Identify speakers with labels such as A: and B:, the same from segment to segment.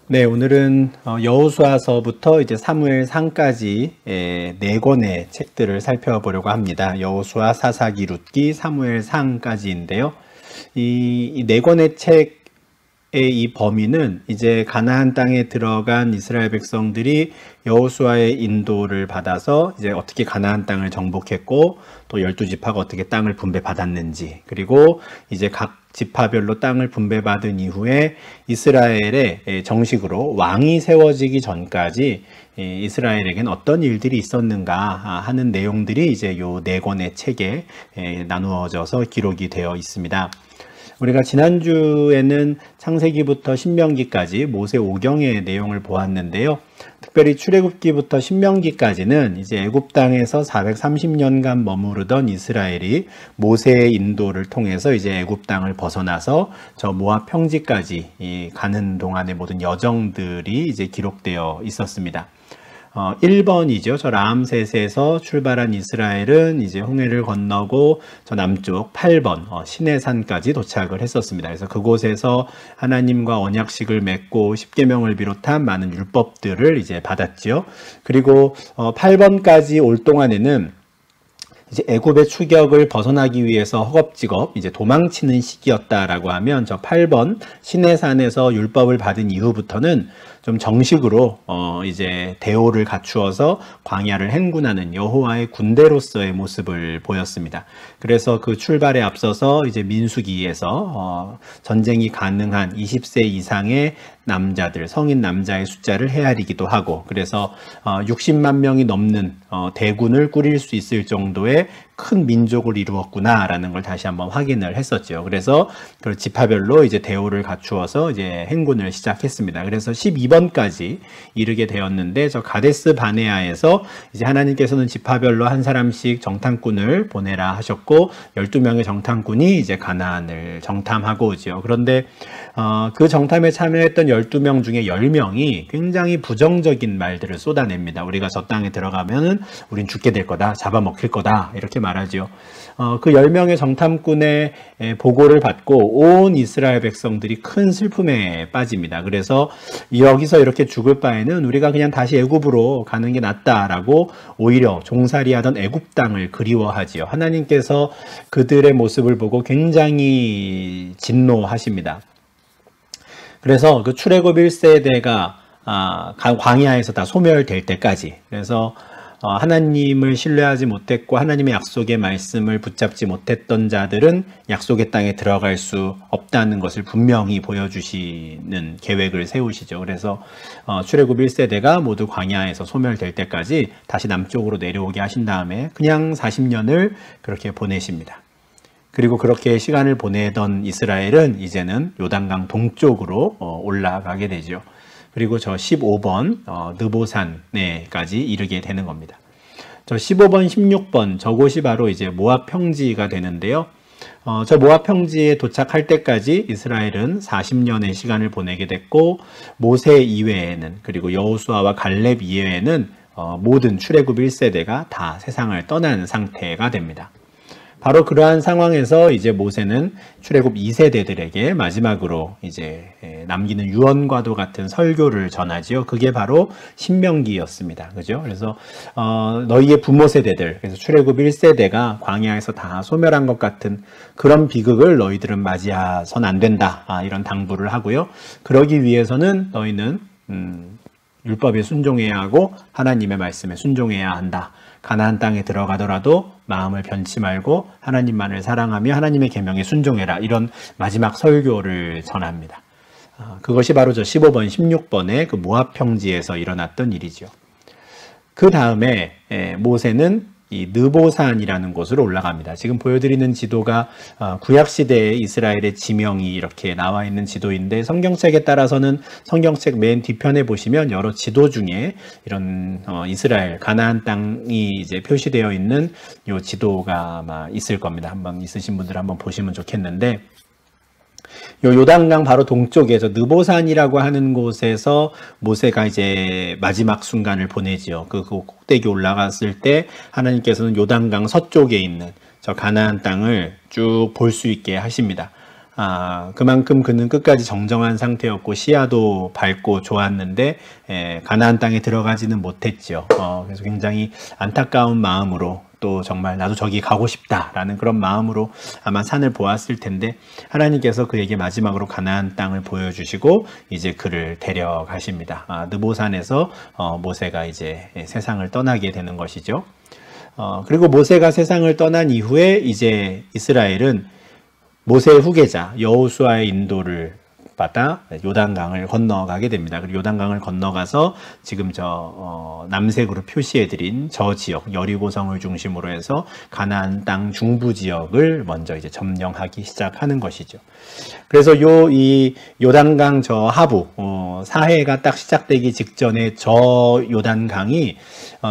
A: 네, 오늘은 여호수아서부터 이제 사무엘상까지 네 권의 책들을 살펴보려고 합니다. 여호수아, 사사기, 룻기, 사무엘상까지인데요. 이 네 권의 책의 이 범위는 이제 가나안 땅에 들어간 이스라엘 백성들이 여호수아의 인도를 받아서 이제 어떻게 가나안 땅을 정복했고, 또 12지파가 어떻게 땅을 분배받았는지, 그리고 이제 각 지파별로 땅을 분배받은 이후에 이스라엘에 정식으로 왕이 세워지기 전까지 이스라엘에겐 어떤 일들이 있었는가 하는 내용들이 이제 요 네 권의 책에 나누어져서 기록이 되어 있습니다. 우리가 지난주에는 창세기부터 신명기까지 모세 오경의 내용을 보았는데요. 특별히 출애굽기부터 신명기까지는 이제 애굽 땅에서 430년간 머무르던 이스라엘이 모세의 인도를 통해서 이제 애굽 땅을 벗어나서 저 모압 평지까지 가는 동안의 모든 여정들이 이제 기록되어 있었습니다. 1번이죠. 저 라암셋에서 출발한 이스라엘은 이제 홍해를 건너고 저 남쪽 8번 시내산까지 도착을 했었습니다. 그래서 그곳에서 하나님과 언약식을 맺고 십계명을 비롯한 많은 율법들을 이제 받았지요. 그리고 8번까지 올 동안에는 이제 애굽의 추격을 벗어나기 위해서 허겁지겁 이제 도망치는 시기였다라고 하면 저 8번 시내산에서 율법을 받은 이후부터는 좀 정식으로 이제 대오를 갖추어서 광야를 행군하는 여호와의 군대로서의 모습을 보였습니다. 그래서 그 출발에 앞서서 이제 민수기에서 전쟁이 가능한 20세 이상의 남자들, 성인 남자의 숫자를 헤아리기도 하고, 그래서 60만 명이 넘는 대군을 꾸릴 수 있을 정도의 큰 민족을 이루었구나라는 걸 다시 한번 확인을 했었죠. 그래서 그 지파별로 이제 대오를 갖추어서 이제 행군을 시작했습니다. 그래서 12번까지 이르게 되었는데, 저 가데스 바네아에서 이제 하나님께서는 지파별로 한 사람씩 정탐꾼을 보내라 하셨고, 12명의 정탐꾼이 이제 가나안을 정탐하고 오죠. 그런데 그 정탐에 참여했던 12명 중에 10명이 굉장히 부정적인 말들을 쏟아냅니다. 우리가 저 땅에 들어가면은 우린 죽게 될 거다, 잡아먹힐 거다, 이렇게 말하죠. 그 10명의 정탐꾼의 보고를 받고 온 이스라엘 백성들이 큰 슬픔에 빠집니다. 그래서 여기서 이렇게 죽을 바에는 우리가 그냥 다시 애굽으로 가는 게 낫다라고 오히려 종살이하던 애굽 땅을 그리워하지요. 하나님께서 그들의 모습을 보고 굉장히 진노하십니다. 그래서 그 출애굽 1세대가 광야에서 다 소멸될 때까지, 그래서 하나님을 신뢰하지 못했고 하나님의 약속의 말씀을 붙잡지 못했던 자들은 약속의 땅에 들어갈 수 없다는 것을 분명히 보여주시는 계획을 세우시죠. 그래서 출애굽 1세대가 모두 광야에서 소멸될 때까지 다시 남쪽으로 내려오게 하신 다음에 그냥 40년을 그렇게 보내십니다. 그리고 그렇게 시간을 보내던 이스라엘은 이제는 요단강 동쪽으로 올라가게 되죠. 그리고 저 15번 느보산에까지 이르게 되는 겁니다. 저 15번, 16번 저곳이 바로 이제 모압 평지가 되는데요. 저 모압 평지에 도착할 때까지 이스라엘은 40년의 시간을 보내게 됐고, 모세 이외에는, 그리고 여호수아와 갈렙 이외에는 모든 출애굽 1세대가 다 세상을 떠난 상태가 됩니다. 바로 그러한 상황에서 이제 모세는 출애굽 2세대들에게 마지막으로 이제 남기는 유언과도 같은 설교를 전하지요. 그게 바로 신명기였습니다. 그죠? 그래서 너희의 부모 세대들, 그래서 출애굽 1세대가 광야에서 다 소멸한 것 같은 그런 비극을 너희들은 맞이해서는 안 된다. 이런 당부를 하고요. 그러기 위해서는 너희는 율법에 순종해야 하고 하나님의 말씀에 순종해야 한다. 가나안 땅에 들어가더라도 마음을 변치 말고 하나님만을 사랑하며 하나님의 계명에 순종해라. 이런 마지막 설교를 전합니다. 그것이 바로 저 15번, 16번의 그 모압 평지에서 일어났던 일이죠. 그 다음에 모세는 이 느보산이라는 곳으로 올라갑니다. 지금 보여드리는 지도가 구약시대의 이스라엘의 지명이 이렇게 나와 있는 지도인데, 성경책에 따라서는 성경책 맨 뒤편에 보시면 여러 지도 중에 이런 이스라엘 가나안 땅이 이제 표시되어 있는 요 지도가 아마 있을 겁니다. 한번 있으신 분들 한번 보시면 좋겠는데, 요 요단강 바로 동쪽에 저 느보산이라고 하는 곳에서 모세가 이제 마지막 순간을 보내지요. 그 꼭대기 올라갔을 때 하나님께서는 요단강 서쪽에 있는 저 가나안 땅을 쭉 볼 수 있게 하십니다. 그만큼 그는 끝까지 정정한 상태였고 시야도 밝고 좋았는데 가나안 땅에 들어가지는 못했죠. 그래서 굉장히 안타까운 마음으로 또 정말 나도 저기 가고 싶다라는 그런 마음으로 아마 산을 보았을 텐데 하나님께서 그에게 마지막으로 가나안 땅을 보여주시고 이제 그를 데려가십니다. 느보산에서 모세가 이제 세상을 떠나게 되는 것이죠. 그리고 모세가 세상을 떠난 이후에 이제 이스라엘은 모세의 후계자 여호수아의 인도를 받아 요단강을 건너가게 됩니다. 그리고 요단강을 건너가서 지금 남색으로 표시해드린 저 지역 여리고성을 중심으로 해서 가나안 땅 중부 지역을 먼저 이제 점령하기 시작하는 것이죠. 그래서 이 요단강 저 하부 사해가 딱 시작되기 직전에 저 요단강이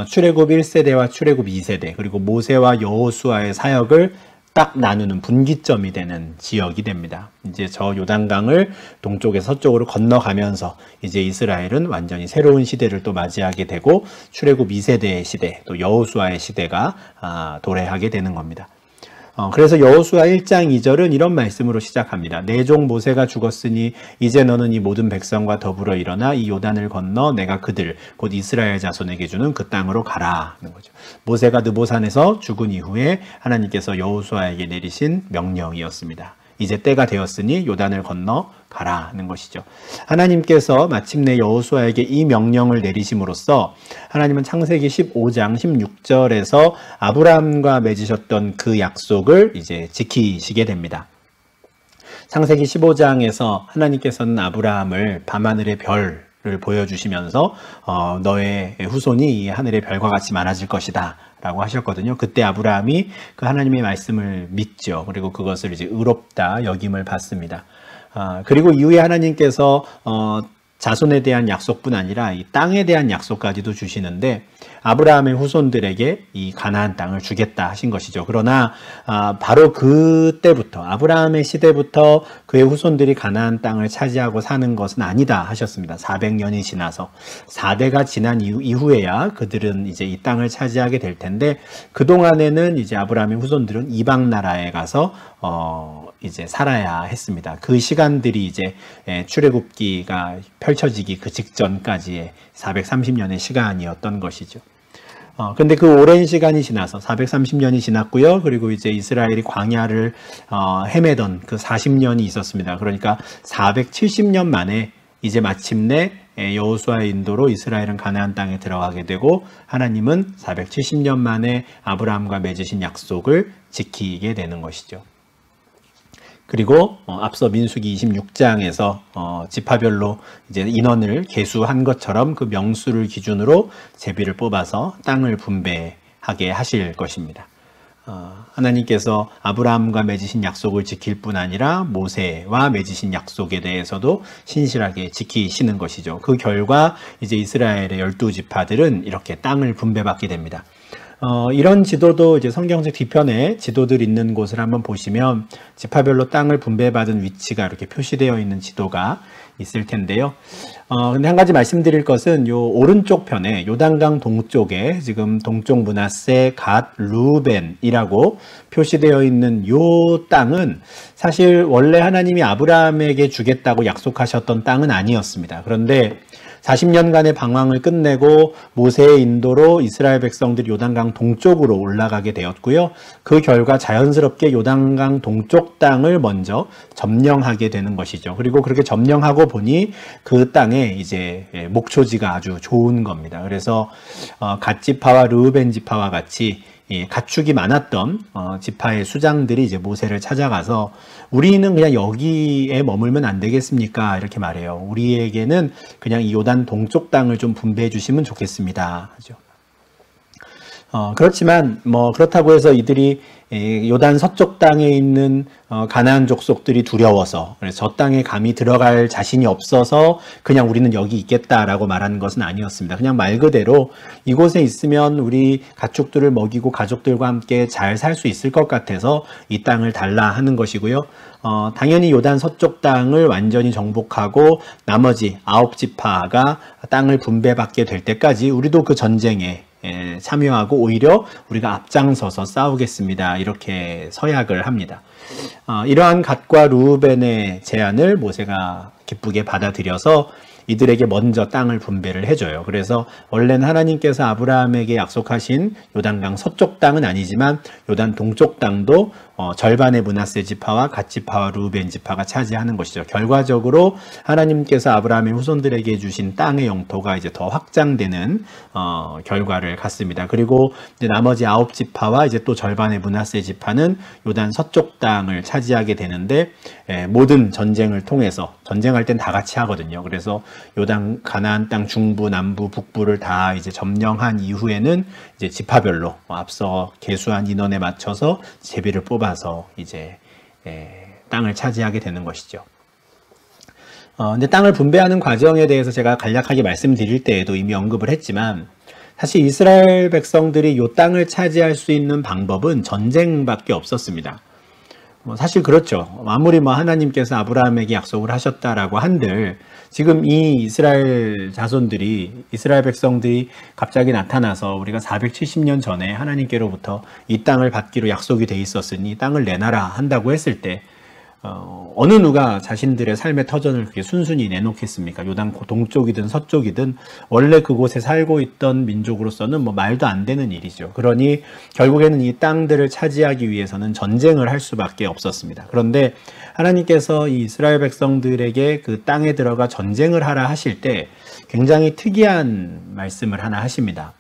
A: 출애굽 1세대와 출애굽 2세대 그리고 모세와 여호수아의 사역을 딱 나누는 분기점이 되는 지역이 됩니다. 이제 저 요단강을 동쪽에서 서쪽으로 건너가면서 이제 이스라엘은 완전히 새로운 시대를 또 맞이하게 되고 출애굽 2세대의 시대, 또 여호수아의 시대가 도래하게 되는 겁니다. 그래서 여호수아 1장 2절은 이런 말씀으로 시작합니다. 내 종 모세가 죽었으니 이제 너는 이 모든 백성과 더불어 일어나 이 요단을 건너 내가 그들 곧 이스라엘 자손에게 주는 그 땅으로 가라 하는 거죠. 모세가 느보산에서 죽은 이후에 하나님께서 여호수아에게 내리신 명령이었습니다. 이제 때가 되었으니 요단을 건너 가라는 것이죠. 하나님께서 마침내 여호수아에게 이 명령을 내리심으로써 하나님은 창세기 15장 16절에서 아브라함과 맺으셨던 그 약속을 이제 지키시게 됩니다. 창세기 15장에서 하나님께서는 아브라함을 밤하늘의 별을 보여주시면서 너의 후손이 이 하늘의 별과 같이 많아질 것이다 라고 하셨거든요. 그때 아브라함이 그 하나님의 말씀을 믿죠. 그리고 그것을 이제 의롭다 여김을 받습니다. 그리고 이후에 하나님께서 자손에 대한 약속뿐 아니라 이 땅에 대한 약속까지도 주시는데 아브라함의 후손들에게 이 가나안 땅을 주겠다 하신 것이죠. 그러나 바로 그때부터 아브라함의 시대부터 그의 후손들이 가나안 땅을 차지하고 사는 것은 아니다 하셨습니다. 400년이 지나서 4대가 지난 이후에야 그들은 이제 이 땅을 차지하게 될 텐데 그동안에는 이제 아브라함의 후손들은 이방 나라에 가서 이제 살아야 했습니다. 그 시간들이 이제 출애굽기가 펼쳐지기 그 직전까지의 430년의 시간이었던 것이죠. 근데 그 오랜 시간이 지나서 430년이 지났고요. 그리고 이제 이스라엘이 광야를 헤매던 그 40년이 있었습니다. 그러니까 470년 만에 이제 마침내 여호수아의 인도로 이스라엘은 가나안 땅에 들어가게 되고 하나님은 470년 만에 아브라함과 맺으신 약속을 지키게 되는 것이죠. 그리고 앞서 민수기 26장에서 지파별로 이제 인원을 계수한 것처럼 그 명수를 기준으로 제비를 뽑아서 땅을 분배하게 하실 것입니다. 하나님께서 아브라함과 맺으신 약속을 지킬 뿐 아니라 모세와 맺으신 약속에 대해서도 신실하게 지키시는 것이죠. 그 결과 이제 이스라엘의 12지파들은 이렇게 땅을 분배받게 됩니다. 이런 지도도 이제 성경책 뒤편에 지도들 있는 곳을 한번 보시면 지파별로 땅을 분배받은 위치가 이렇게 표시되어 있는 지도가 있을 텐데요. 근데 한 가지 말씀드릴 것은 요 오른쪽 편에 요단강 동쪽에 지금 동쪽 므낫세 갓 루벤이라고 표시되어 있는 요 땅은 사실 원래 하나님이 아브라함에게 주겠다고 약속하셨던 땅은 아니었습니다. 그런데 40년간의 방황을 끝내고 모세의 인도로 이스라엘 백성들이 요단강 동쪽으로 올라가게 되었고요. 그 결과 자연스럽게 요단강 동쪽 땅을 먼저 점령하게 되는 것이죠. 그리고 그렇게 점령하고 보니 그 땅에 이제 목초지가 아주 좋은 겁니다. 그래서 갓 지파와 르우벤 지파와 같이 가축이 많았던 지파의 수장들이 이제 모세를 찾아가서 우리는 그냥 여기에 머물면 안 되겠습니까? 이렇게 말해요. 우리에게는 그냥 이 요단 동쪽 땅을 좀 분배해 주시면 좋겠습니다. 하죠. 그렇지만 그렇다고 해서 이들이 요단 서쪽 땅에 있는 가나안 족속들이 두려워서 저 땅에 감히 들어갈 자신이 없어서 그냥 우리는 여기 있겠다라고 말하는 것은 아니었습니다. 그냥 말 그대로 이곳에 있으면 우리 가축들을 먹이고 가족들과 함께 잘 살 수 있을 것 같아서 이 땅을 달라 하는 것이고요. 당연히 요단 서쪽 땅을 완전히 정복하고 나머지 9지파가 땅을 분배받게 될 때까지 우리도 그 전쟁에 참여하고 오히려 우리가 앞장서서 싸우겠습니다. 이렇게 서약을 합니다. 이러한 갓과 루벤의 제안을 모세가 기쁘게 받아들여서 이들에게 먼저 땅을 분배를 해줘요. 그래서 원래는 하나님께서 아브라함에게 약속하신 요단강 서쪽 땅은 아니지만 요단 동쪽 땅도 절반의 므낫세 지파와 갓 지파와 루벤 지파가 차지하는 것이죠. 결과적으로 하나님께서 아브라함의 후손들에게 주신 땅의 영토가 이제 더 확장되는 결과를 갖습니다. 그리고 이제 나머지 9지파와 이제 또 절반의 므낫세 지파는 요단 서쪽 땅을 차지하게 되는데 모든 전쟁을 통해서 전쟁할 땐 다 같이 하거든요. 그래서 요단 가나안 땅 중부, 남부, 북부를 다 이제 점령한 이후에는 이제 지파별로 앞서 계수한 인원에 맞춰서 제비를 뽑아서 이제 땅을 차지하게 되는 것이죠. 근데 땅을 분배하는 과정에 대해서 제가 간략하게 말씀드릴 때에도 이미 언급을 했지만 사실 이스라엘 백성들이 이 땅을 차지할 수 있는 방법은 전쟁밖에 없었습니다. 사실 그렇죠. 아무리 하나님께서 아브라함에게 약속을 하셨다라고 한들 지금 이 이스라엘 자손들이 이스라엘 백성들이 갑자기 나타나서 우리가 470년 전에 하나님께로부터 이 땅을 받기로 약속이 돼 있었으니 땅을 내놔라 한다고 했을 때 어느 누가 자신들의 삶의 터전을 그렇게 순순히 내놓겠습니까? 요단 동쪽이든 서쪽이든 원래 그곳에 살고 있던 민족으로서는 말도 안 되는 일이죠. 그러니 결국에는 이 땅들을 차지하기 위해서는 전쟁을 할 수밖에 없었습니다. 그런데 하나님께서 이 이스라엘 백성들에게 그 땅에 들어가 전쟁을 하라 하실 때 굉장히 특이한 말씀을 하나 하십니다.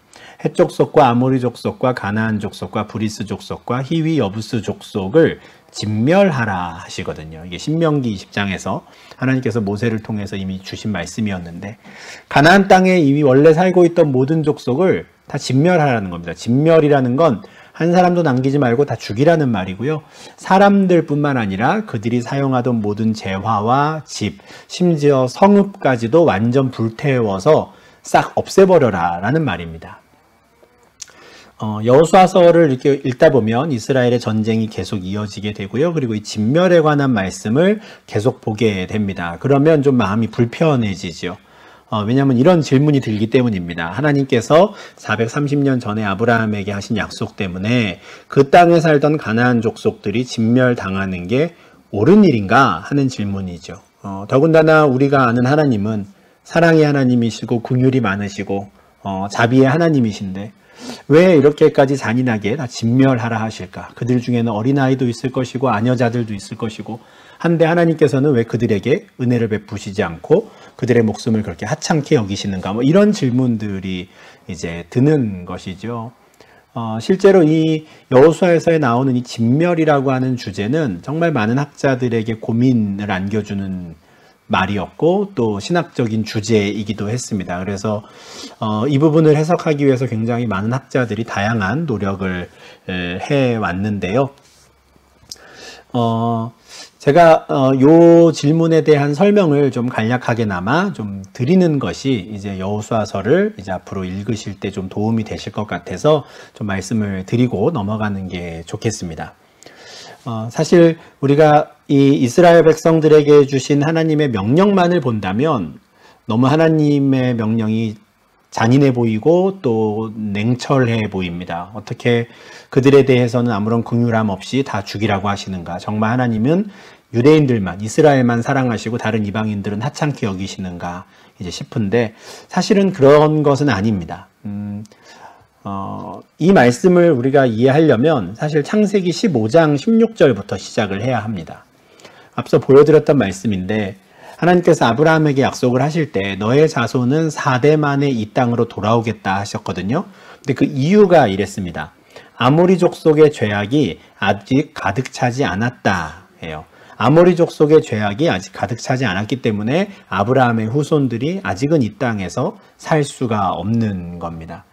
A: 헷 족속과 아모리 족속과 가나안 족속과 브리스 족속과 히위 여부스 족속을 진멸하라 하시거든요. 이게 신명기 20장에서 하나님께서 모세를 통해서 이미 주신 말씀이었는데 가나안 땅에 이미 원래 살고 있던 모든 족속을 다 진멸하라는 겁니다. 진멸이라는 건 한 사람도 남기지 말고 다 죽이라는 말이고요. 사람들뿐만 아니라 그들이 사용하던 모든 재화와 집, 심지어 성읍까지도 완전 불태워서 싹 없애버려라 라는 말입니다. 여호수아서를 이렇게 읽다 보면 이스라엘의 전쟁이 계속 이어지게 되고요. 그리고 이 진멸에 관한 말씀을 계속 보게 됩니다. 그러면 좀 마음이 불편해지죠. 왜냐하면 이런 질문이 들기 때문입니다. 하나님께서 430년 전에 아브라함에게 하신 약속 때문에 그 땅에 살던 가나안 족속들이 진멸당하는 게 옳은 일인가 하는 질문이죠. 더군다나 우리가 아는 하나님은 사랑의 하나님이시고 긍휼이 많으시고 자비의 하나님이신데 왜 이렇게까지 잔인하게 다 진멸하라 하실까? 그들 중에는 어린아이도 있을 것이고 아녀자들도 있을 것이고 한데 하나님께서는 왜 그들에게 은혜를 베푸시지 않고 그들의 목숨을 그렇게 하찮게 여기시는가? 이런 질문들이 이제 드는 것이죠. 실제로 이 여호수아에서 나오는 이 진멸이라고 하는 주제는 정말 많은 학자들에게 고민을 안겨주는 말이었고 또 신학적인 주제이기도 했습니다. 그래서 이 부분을 해석하기 위해서 굉장히 많은 학자들이 다양한 노력을 해왔는데요. 제가 요 질문에 대한 설명을 좀 간략하게나마 좀 드리는 것이 이제 여호수아서를 이제 앞으로 읽으실 때 좀 도움이 되실 것 같아서 좀 말씀을 드리고 넘어가는 게 좋겠습니다. 사실 우리가 이 이스라엘 백성들에게 주신 하나님의 명령만을 본다면 너무 하나님의 명령이 잔인해 보이고 또 냉철해 보입니다. 어떻게 그들에 대해서는 아무런 긍휼함 없이 다 죽이라고 하시는가? 정말 하나님은 유대인들만, 이스라엘만 사랑하시고 다른 이방인들은 하찮게 여기시는가? 이제 싶은데 사실은 그런 것은 아닙니다. 이 말씀을 우리가 이해하려면 사실 창세기 15장 16절부터 시작을 해야 합니다. 앞서 보여드렸던 말씀인데 하나님께서 아브라함에게 약속을 하실 때 너의 자손은 4대 만에 이 땅으로 돌아오겠다 하셨거든요. 근데 그 이유가 이랬습니다. 아모리 족속의 죄악이 아직 가득 차지 않았다 해요. 아모리 족속의 죄악이 아직 가득 차지 않았기 때문에 아브라함의 후손들이 아직은 이 땅에서 살 수가 없는 겁니다.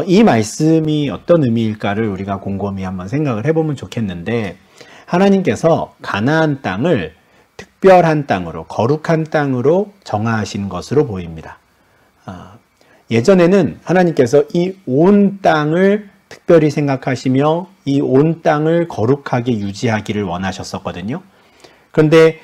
A: 이 말씀이 어떤 의미일까를 우리가 곰곰이 한번 생각을 해보면 좋겠는데 하나님께서 가나안 땅을 특별한 땅으로 거룩한 땅으로 정하신 것으로 보입니다. 예전에는 하나님께서 이 온 땅을 특별히 생각하시며 이 온 땅을 거룩하게 유지하기를 원하셨었거든요. 그런데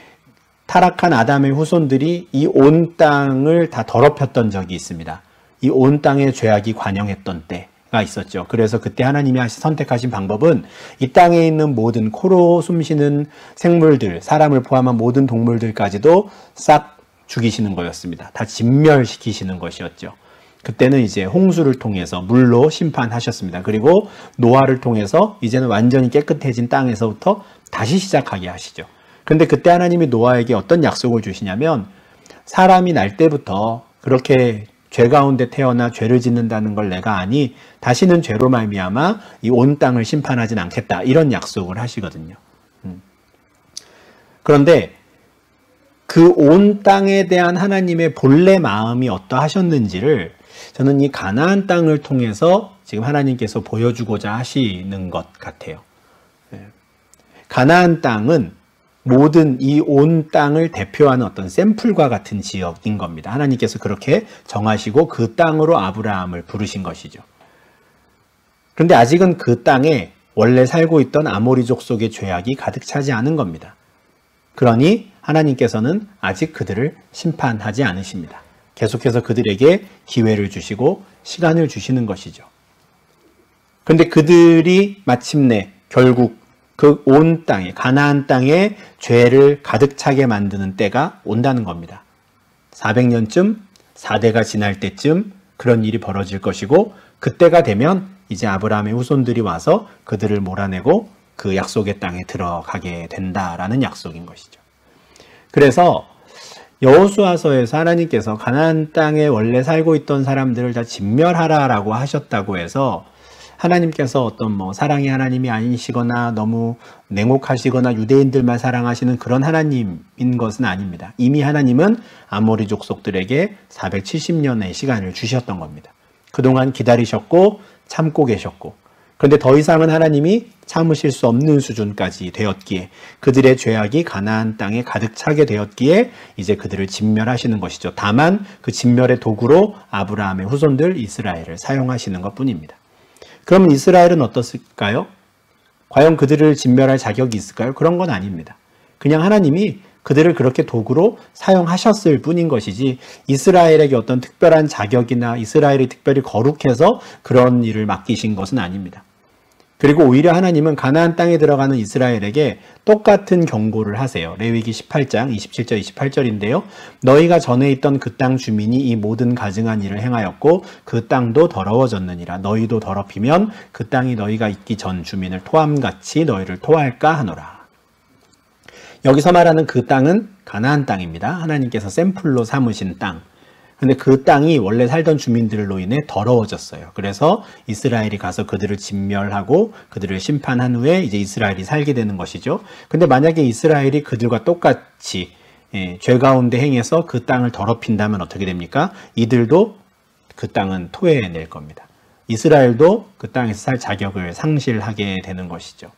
A: 타락한 아담의 후손들이 이 온 땅을 다 더럽혔던 적이 있습니다. 이 온 땅의 죄악이 관영했던 때가 있었죠. 그래서 그때 하나님이 선택하신 방법은 이 땅에 있는 모든 코로 숨쉬는 생물들, 사람을 포함한 모든 동물들까지도 싹 죽이시는 거였습니다. 다 진멸시키시는 것이었죠. 그때는 이제 홍수를 통해서 물로 심판하셨습니다. 그리고 노아를 통해서 이제는 완전히 깨끗해진 땅에서부터 다시 시작하게 하시죠. 그런데 그때 하나님이 노아에게 어떤 약속을 주시냐면 사람이 날 때부터 그렇게 죄 가운데 태어나 죄를 짓는다는 걸 내가 아니 다시는 죄로 말미암아 이 온 땅을 심판하진 않겠다, 이런 약속을 하시거든요. 그런데 그 온 땅에 대한 하나님의 본래 마음이 어떠하셨는지를 저는 이 가나안 땅을 통해서 지금 하나님께서 보여주고자 하시는 것 같아요. 가나안 땅은 모든 이 온 땅을 대표하는 어떤 샘플과 같은 지역인 겁니다. 하나님께서 그렇게 정하시고 그 땅으로 아브라함을 부르신 것이죠. 그런데 아직은 그 땅에 원래 살고 있던 아모리족 속의 죄악이 가득 차지 않은 겁니다. 그러니 하나님께서는 아직 그들을 심판하지 않으십니다. 계속해서 그들에게 기회를 주시고 시간을 주시는 것이죠. 그런데 그들이 마침내 결국 그 온 땅에, 가나안 땅에 죄를 가득 차게 만드는 때가 온다는 겁니다. 400년쯤, 4대가 지날 때쯤 그런 일이 벌어질 것이고, 그때가 되면 이제 아브라함의 후손들이 와서 그들을 몰아내고 그 약속의 땅에 들어가게 된다라는 약속인 것이죠. 그래서 여호수아서에서 하나님께서 가나안 땅에 원래 살고 있던 사람들을 다 진멸하라라고 하셨다고 해서 하나님께서 어떤 사랑의 하나님이 아니시거나 너무 냉혹하시거나 유대인들만 사랑하시는 그런 하나님인 것은 아닙니다. 이미 하나님은 아모리 족속들에게 470년의 시간을 주셨던 겁니다. 그동안 기다리셨고 참고 계셨고, 그런데 더 이상은 하나님이 참으실 수 없는 수준까지 되었기에, 그들의 죄악이 가나안 땅에 가득 차게 되었기에 이제 그들을 진멸하시는 것이죠. 다만 그 진멸의 도구로 아브라함의 후손들 이스라엘을 사용하시는 것뿐입니다. 그러면 이스라엘은 어떻을까요? 과연 그들을 진멸할 자격이 있을까요? 그런 건 아닙니다. 그냥 하나님이 그들을 그렇게 도구로 사용하셨을 뿐인 것이지 이스라엘에게 어떤 특별한 자격이나 이스라엘이 특별히 거룩해서 그런 일을 맡기신 것은 아닙니다. 그리고 오히려 하나님은 가나안 땅에 들어가는 이스라엘에게 똑같은 경고를 하세요. 레위기 18장 27절 28절인데요. 너희가 전에 있던 그 땅 주민이 이 모든 가증한 일을 행하였고 그 땅도 더러워졌느니라. 너희도 더럽히면 그 땅이 너희가 있기 전 주민을 토함같이 너희를 토할까 하노라. 여기서 말하는 그 땅은 가나안 땅입니다. 하나님께서 샘플로 삼으신 땅. 근데 그 땅이 원래 살던 주민들로 인해 더러워졌어요. 그래서 이스라엘이 가서 그들을 진멸하고 그들을 심판한 후에 이제 이스라엘이 살게 되는 것이죠. 근데 만약에 이스라엘이 그들과 똑같이 죄 가운데 행해서 그 땅을 더럽힌다면 어떻게 됩니까? 이들도 그 땅은 토해낼 겁니다. 이스라엘도 그 땅에서 살 자격을 상실하게 되는 것이죠.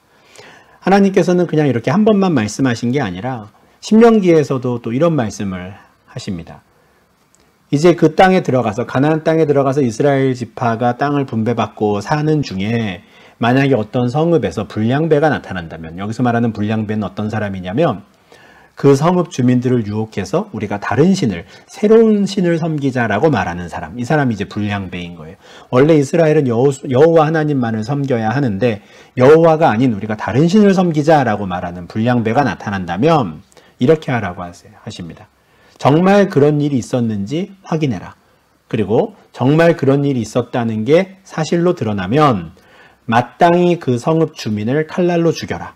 A: 하나님께서는 그냥 이렇게 한 번만 말씀하신 게 아니라 신명기에서도 또 이런 말씀을 하십니다. 이제 그 땅에 들어가서, 가나안 땅에 들어가서 이스라엘 지파가 땅을 분배받고 사는 중에 만약에 어떤 성읍에서 불량배가 나타난다면, 여기서 말하는 불량배는 어떤 사람이냐면 그 성읍 주민들을 유혹해서 우리가 다른 신을, 새로운 신을 섬기자라고 말하는 사람, 이 사람이 이제 불량배인 거예요. 원래 이스라엘은 여호와 하나님만을 섬겨야 하는데 여호와가 아닌 우리가 다른 신을 섬기자라고 말하는 불량배가 나타난다면 이렇게 하라고 하십니다. 정말 그런 일이 있었는지 확인해라. 그리고 정말 그런 일이 있었다는 게 사실로 드러나면 마땅히 그 성읍 주민을 칼날로 죽여라.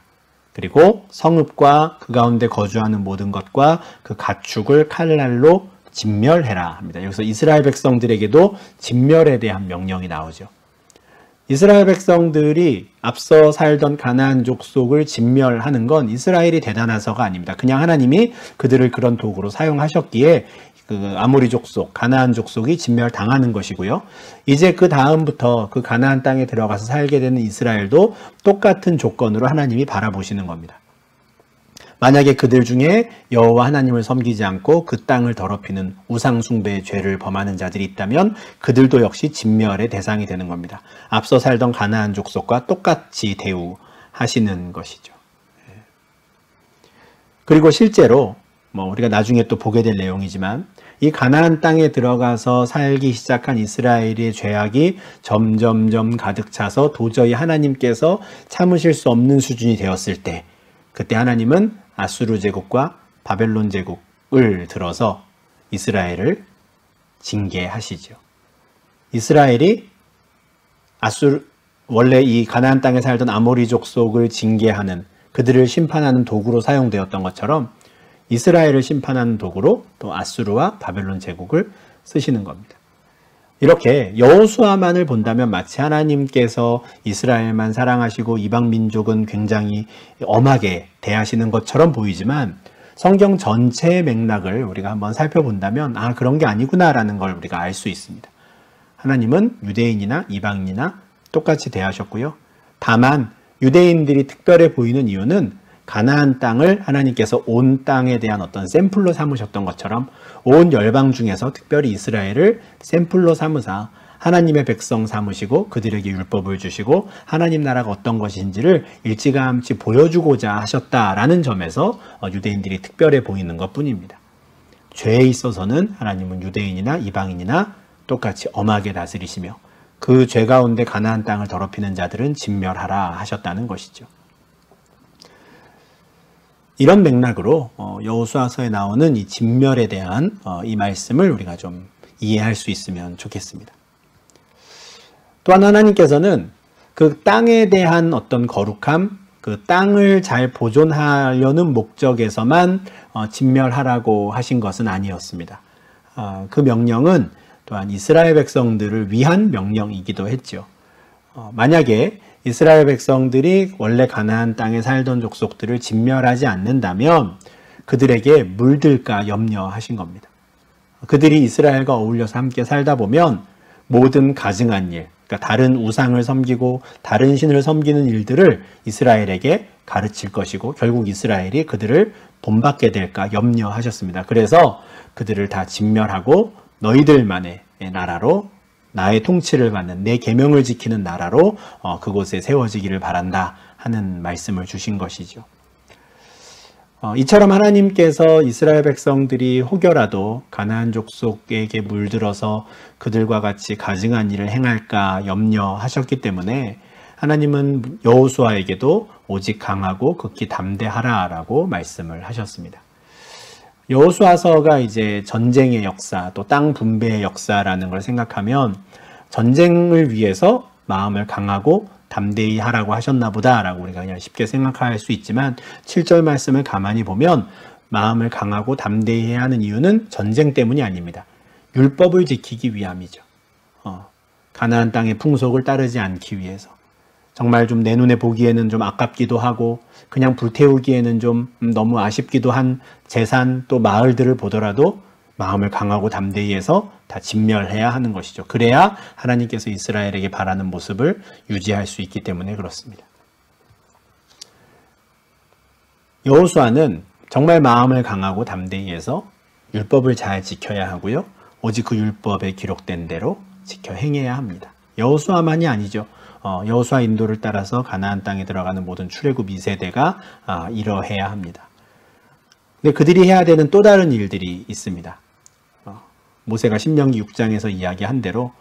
A: 그리고 성읍과 그 가운데 거주하는 모든 것과 그 가축을 칼날로 진멸해라 합니다. 여기서 이스라엘 백성들에게도 진멸에 대한 명령이 나오죠. 이스라엘 백성들이 앞서 살던 가나안 족속을 진멸하는 건 이스라엘이 대단해서가 아닙니다. 그냥 하나님이 그들을 그런 도구로 사용하셨기에 그 아모리 족속, 가나안 족속이 진멸당하는 것이고요. 이제 그 다음부터 그 가나안 땅에 들어가서 살게 되는 이스라엘도 똑같은 조건으로 하나님이 바라보시는 겁니다. 만약에 그들 중에 여호와 하나님을 섬기지 않고 그 땅을 더럽히는 우상 숭배의 죄를 범하는 자들이 있다면 그들도 역시 진멸의 대상이 되는 겁니다. 앞서 살던 가나안 족속과 똑같이 대우하시는 것이죠. 그리고 실제로 우리가 나중에 또 보게 될 내용이지만 이 가나안 땅에 들어가서 살기 시작한 이스라엘의 죄악이 점점점 가득 차서 도저히 하나님께서 참으실 수 없는 수준이 되었을 때, 그때 하나님은 아수르 제국과 바벨론 제국을 들어서 이스라엘을 징계하시죠. 이스라엘이 원래 이 가나안 땅에 살던 아모리 족속을 징계하는, 그들을 심판하는 도구로 사용되었던 것처럼 이스라엘을 심판하는 도구로 또 아수르와 바벨론 제국을 쓰시는 겁니다. 이렇게 여호수아만을 본다면 마치 하나님께서 이스라엘만 사랑하시고 이방 민족은 굉장히 엄하게 대하시는 것처럼 보이지만, 성경 전체의 맥락을 우리가 한번 살펴본다면 그런 게 아니구나라는 걸 우리가 알 수 있습니다. 하나님은 유대인이나 이방인이나 똑같이 대하셨고요. 다만 유대인들이 특별해 보이는 이유는 가나안 땅을 하나님께서 온 땅에 대한 어떤 샘플로 삼으셨던 것처럼 온 열방 중에서 특별히 이스라엘을 샘플로 삼으사 하나님의 백성 삼으시고 그들에게 율법을 주시고 하나님 나라가 어떤 것인지를 일찌감치 보여주고자 하셨다라는 점에서 유대인들이 특별해 보이는 것뿐입니다. 죄에 있어서는 하나님은 유대인이나 이방인이나 똑같이 엄하게 다스리시며 그 죄 가운데 가나안 땅을 더럽히는 자들은 진멸하라 하셨다는 것이죠. 이런 맥락으로 여호수아서에 나오는 이 진멸에 대한 이 말씀을 우리가 좀 이해할 수 있으면 좋겠습니다. 또한 하나님께서는 그 땅에 대한 어떤 거룩함, 그 땅을 잘 보존하려는 목적에서만 진멸하라고 하신 것은 아니었습니다. 그 명령은 또한 이스라엘 백성들을 위한 명령이기도 했죠. 만약에 이스라엘 백성들이 원래 가나안 땅에 살던 족속들을 진멸하지 않는다면 그들에게 물들까 염려하신 겁니다. 그들이 이스라엘과 어울려서 함께 살다 보면 모든 가증한 일, 그러니까 다른 우상을 섬기고 다른 신을 섬기는 일들을 이스라엘에게 가르칠 것이고 결국 이스라엘이 그들을 본받게 될까 염려하셨습니다. 그래서 그들을 다 진멸하고 너희들만의 나라로, 나의 통치를 받는 내 계명을 지키는 나라로 그곳에 세워지기를 바란다 하는 말씀을 주신 것이죠. 이처럼 하나님께서 이스라엘 백성들이 혹여라도 가나안 족속에게 물들어서 그들과 같이 가증한 일을 행할까 염려하셨기 때문에 하나님은 여호수아에게도 오직 강하고 극히 담대하라라고 말씀을 하셨습니다. 여호수아서가 이제 전쟁의 역사, 또 땅 분배의 역사라는 걸 생각하면 전쟁을 위해서 마음을 강하고 담대히 하라고 하셨나 보다라고 우리가 그냥 쉽게 생각할 수 있지만 7절 말씀을 가만히 보면 마음을 강하고 담대히 해야 하는 이유는 전쟁 때문이 아닙니다. 율법을 지키기 위함이죠. 가나안 땅의 풍속을 따르지 않기 위해서. 정말 좀 내 눈에 보기에는 좀 아깝기도 하고 그냥 불태우기에는 좀 너무 아쉽기도 한 재산 또 마을들을 보더라도 마음을 강하고 담대히 해서 다 진멸해야 하는 것이죠. 그래야 하나님께서 이스라엘에게 바라는 모습을 유지할 수 있기 때문에 그렇습니다. 여호수아는 정말 마음을 강하고 담대히 해서 율법을 잘 지켜야 하고요. 오직 그 율법에 기록된 대로 지켜 행해야 합니다. 여호수아만이 아니죠. 여호수아 인도를 따라서 가나안 땅에 들어가는 모든 출애굽 2세대가 이러해야 합니다. 근데 그들이 해야 되는 또 다른 일들이 있습니다. 모세가 신명기 6장에서 이야기한 대로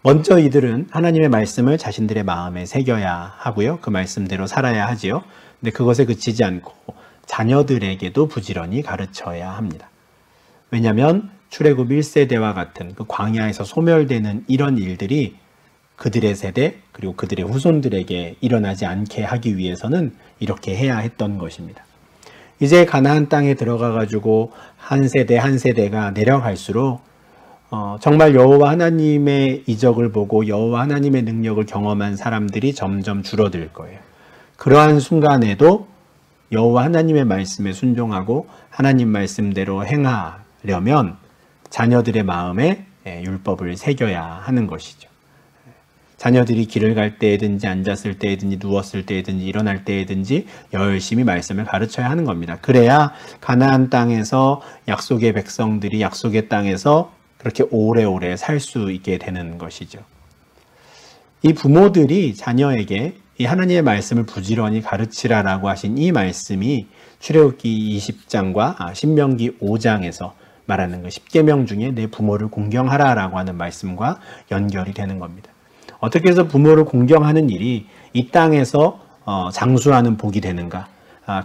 A: 먼저 이들은 하나님의 말씀을 자신들의 마음에 새겨야 하고요. 그 말씀대로 살아야 하지요. 근데 그것에 그치지 않고 자녀들에게도 부지런히 가르쳐야 합니다. 왜냐하면 출애굽 1세대와 같은 그 광야에서 소멸되는 이런 일들이 그들의 세대 그리고 그들의 후손들에게 일어나지 않게 하기 위해서는 이렇게 해야 했던 것입니다. 이제 가나안 땅에 들어가 가지고 한 세대 한 세대가 내려갈수록 정말 여호와 하나님의 이적을 보고 여호와 하나님의 능력을 경험한 사람들이 점점 줄어들 거예요. 그러한 순간에도 여호와 하나님의 말씀에 순종하고 하나님 말씀대로 행하려면 자녀들의 마음에 율법을 새겨야 하는 것이죠. 자녀들이 길을 갈 때든지 앉았을 때든지 누웠을 때든지 일어날 때든지 열심히 말씀을 가르쳐야 하는 겁니다. 그래야 가나안 땅에서 약속의 백성들이 약속의 땅에서 그렇게 오래오래 살 수 있게 되는 것이죠. 이 부모들이 자녀에게 이 하나님의 말씀을 부지런히 가르치라라고 하신 이 말씀이 출애굽기 20장과 신명기 5장에서 말하는 그 10계명 중에 내 부모를 공경하라라고 하는 말씀과 연결이 되는 겁니다. 어떻게 해서 부모를 공경하는 일이 이 땅에서 장수하는 복이 되는가?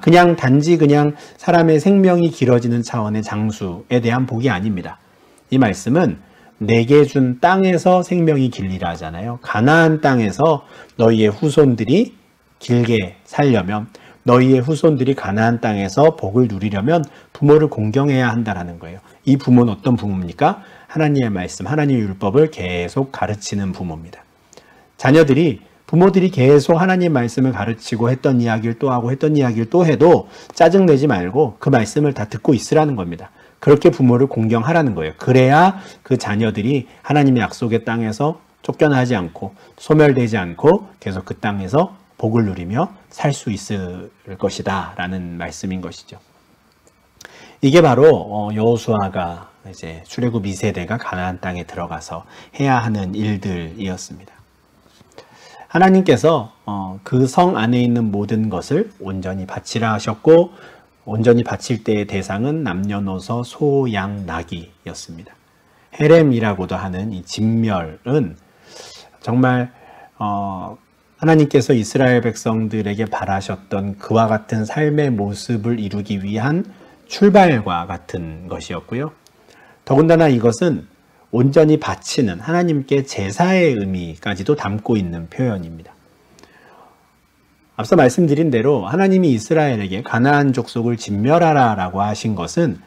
A: 그냥 단지 그냥 사람의 생명이 길어지는 차원의 장수에 대한 복이 아닙니다. 이 말씀은 내게 준 땅에서 생명이 길리라 하잖아요. 가나안 땅에서 너희의 후손들이 길게 살려면, 너희의 후손들이 가나안 땅에서 복을 누리려면 부모를 공경해야 한다는 거예요. 이 부모는 어떤 부모입니까? 하나님의 말씀, 하나님의 율법을 계속 가르치는 부모입니다. 자녀들이, 부모들이 계속 하나님 말씀을 가르치고 했던 이야기를 또 하고 했던 이야기를 또 해도 짜증내지 말고 그 말씀을 다 듣고 있으라는 겁니다. 그렇게 부모를 공경하라는 거예요. 그래야 그 자녀들이 하나님의 약속의 땅에서 쫓겨나지 않고 소멸되지 않고 계속 그 땅에서 복을 누리며 살 수 있을 것이다 라는 말씀인 것이죠. 이게 바로 여호수아가 이제 출애굽 2세대가 가나안 땅에 들어가서 해야 하는 일들이었습니다. 하나님께서 그 성 안에 있는 모든 것을 온전히 바치라 하셨고, 온전히 바칠 때의 대상은 남녀노소 소, 양, 나귀였습니다. 헤렘이라고도 하는 이 진멸은 정말 하나님께서 이스라엘 백성들에게 바라셨던 그와 같은 삶의 모습을 이루기 위한 출발과 같은 것이었고요. 더군다나 이것은 온전히 바치는 하나님께 제사의 의미까지도 담고 있는 표현입니다. 앞서 말씀드린 대로 하나님이 이스라엘에게 가나안 족속을 진멸하라라고 하신 것은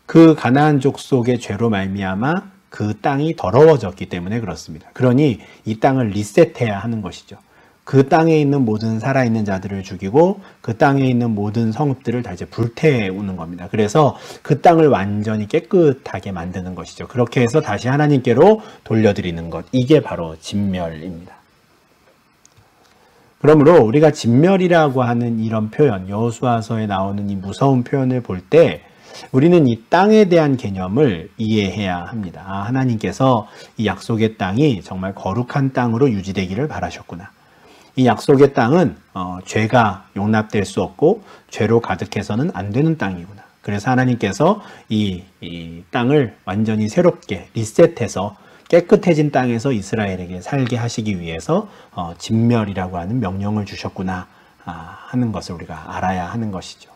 A: 그 가나안 족속의 죄로 말미암아 그 땅이 더러워졌기 때문에 그렇습니다. 그러니 이 땅을 리셋해야 하는 것이죠. 그 땅에 있는 모든 살아있는 자들을 죽이고 그 땅에 있는 모든 성읍들을 다 이제 불태우는 겁니다. 그래서 그 땅을 완전히 깨끗하게 만드는 것이죠. 그렇게 해서 다시 하나님께로 돌려드리는 것, 이게 바로 진멸입니다. 그러므로 우리가 진멸이라고 하는 이런 표현, 여호수아서에 나오는 이 무서운 표현을 볼 때 우리는 이 땅에 대한 개념을 이해해야 합니다. 하나님께서 이 약속의 땅이 정말 거룩한 땅으로 유지되기를 바라셨구나. 이 약속의 땅은 죄가 용납될 수 없고 죄로 가득해서는 안 되는 땅이구나. 그래서 하나님께서 이 땅을 완전히 새롭게 리셋해서 깨끗해진 땅에서 이스라엘에게 살게 하시기 위해서 진멸이라고 하는 명령을 주셨구나 하는 것을 우리가 알아야 하는 것이죠.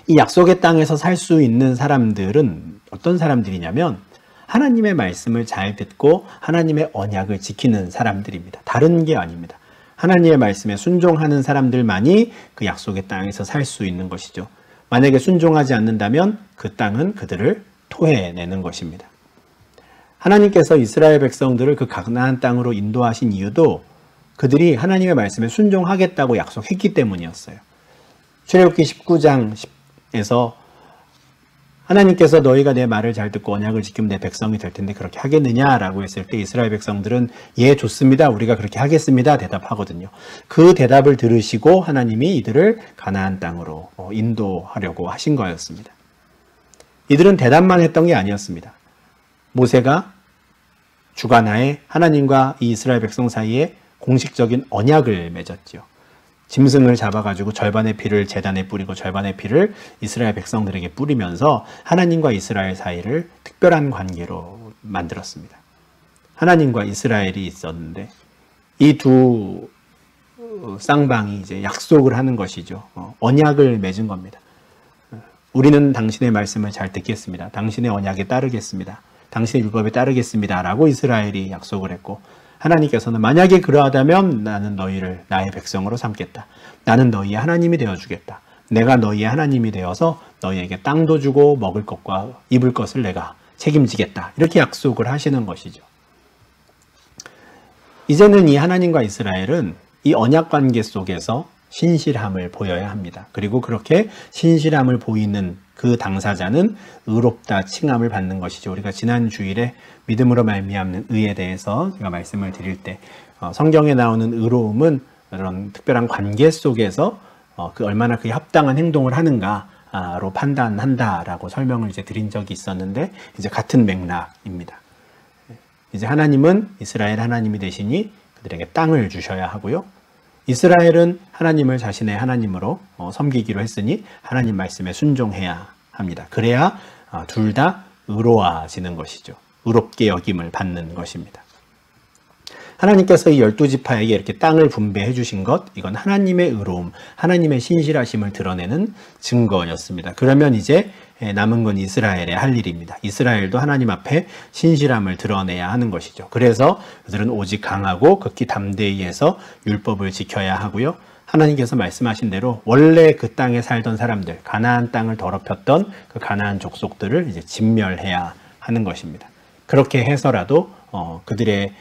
A: 이 약속의 땅에서 살 수 있는 사람들은 어떤 사람들이냐면 하나님의 말씀을 잘 듣고 하나님의 언약을 지키는 사람들입니다. 다른 게 아닙니다. 하나님의 말씀에 순종하는 사람들만이 그 약속의 땅에서 살 수 있는 것이죠. 만약에 순종하지 않는다면 그 땅은 그들을 토해내는 것입니다. 하나님께서 이스라엘 백성들을 그 가나안 땅으로 인도하신 이유도 그들이 하나님의 말씀에 순종하겠다고 약속했기 때문이었어요. 출애굽기 19장에서 하나님께서 너희가 내 말을 잘 듣고 언약을 지키면 내 백성이 될 텐데 그렇게 하겠느냐라고 했을 때 이스라엘 백성들은 예, 좋습니다. 우리가 그렇게 하겠습니다. 대답하거든요. 그 대답을 들으시고 하나님이 이들을 가나안 땅으로 인도하려고 하신 거였습니다. 이들은 대답만 했던 게 아니었습니다. 모세가 주관하에 하나님과 이 이스라엘 백성 사이에 공식적인 언약을 맺었죠. 짐승을 잡아가지고 절반의 피를 제단에 뿌리고 절반의 피를 이스라엘 백성들에게 뿌리면서 하나님과 이스라엘 사이를 특별한 관계로 만들었습니다. 하나님과 이스라엘이 있었는데 이 두 쌍방이 이제 약속을 하는 것이죠. 언약을 맺은 겁니다. 우리는 당신의 말씀을 잘 듣겠습니다. 당신의 언약에 따르겠습니다. 당신의 율법에 따르겠습니다. 라고 이스라엘이 약속을 했고 하나님께서는 만약에 그러하다면 나는 너희를 나의 백성으로 삼겠다. 나는 너희의 하나님이 되어주겠다. 내가 너희의 하나님이 되어서 너희에게 땅도 주고 먹을 것과 입을 것을 내가 책임지겠다. 이렇게 약속을 하시는 것이죠. 이제는 이 하나님과 이스라엘은 이 언약 관계 속에서 신실함을 보여야 합니다. 그리고 그렇게 신실함을 보이는 그 당사자는 의롭다 칭함을 받는 것이죠. 우리가 지난 주일에 믿음으로 말미암는 의에 대해서 제가 말씀을 드릴 때 성경에 나오는 의로움은 그런 특별한 관계 속에서 그 얼마나 그에 합당한 행동을 하는가로 판단한다라고 설명을 이제 드린 적이 있었는데 이제 같은 맥락입니다. 이제 하나님은 이스라엘 하나님이 되시니 그들에게 땅을 주셔야 하고요. 이스라엘은 하나님을 자신의 하나님으로 섬기기로 했으니 하나님 말씀에 순종해야 합니다. 그래야 둘 다 의로워지는 것이죠. 의롭게 여김을 받는 것입니다. 하나님께서 이 12지파에게 이렇게 땅을 분배해 주신 것, 이건 하나님의 의로움, 하나님의 신실하심을 드러내는 증거였습니다. 그러면 이제 남은 건 이스라엘의 할 일입니다. 이스라엘도 하나님 앞에 신실함을 드러내야 하는 것이죠. 그래서 그들은 오직 강하고 극히 담대히 해서 율법을 지켜야 하고요. 하나님께서 말씀하신 대로 원래 그 땅에 살던 사람들, 가나안 땅을 더럽혔던 그 가나안 족속들을 이제 진멸해야 하는 것입니다. 그렇게 해서라도 그들의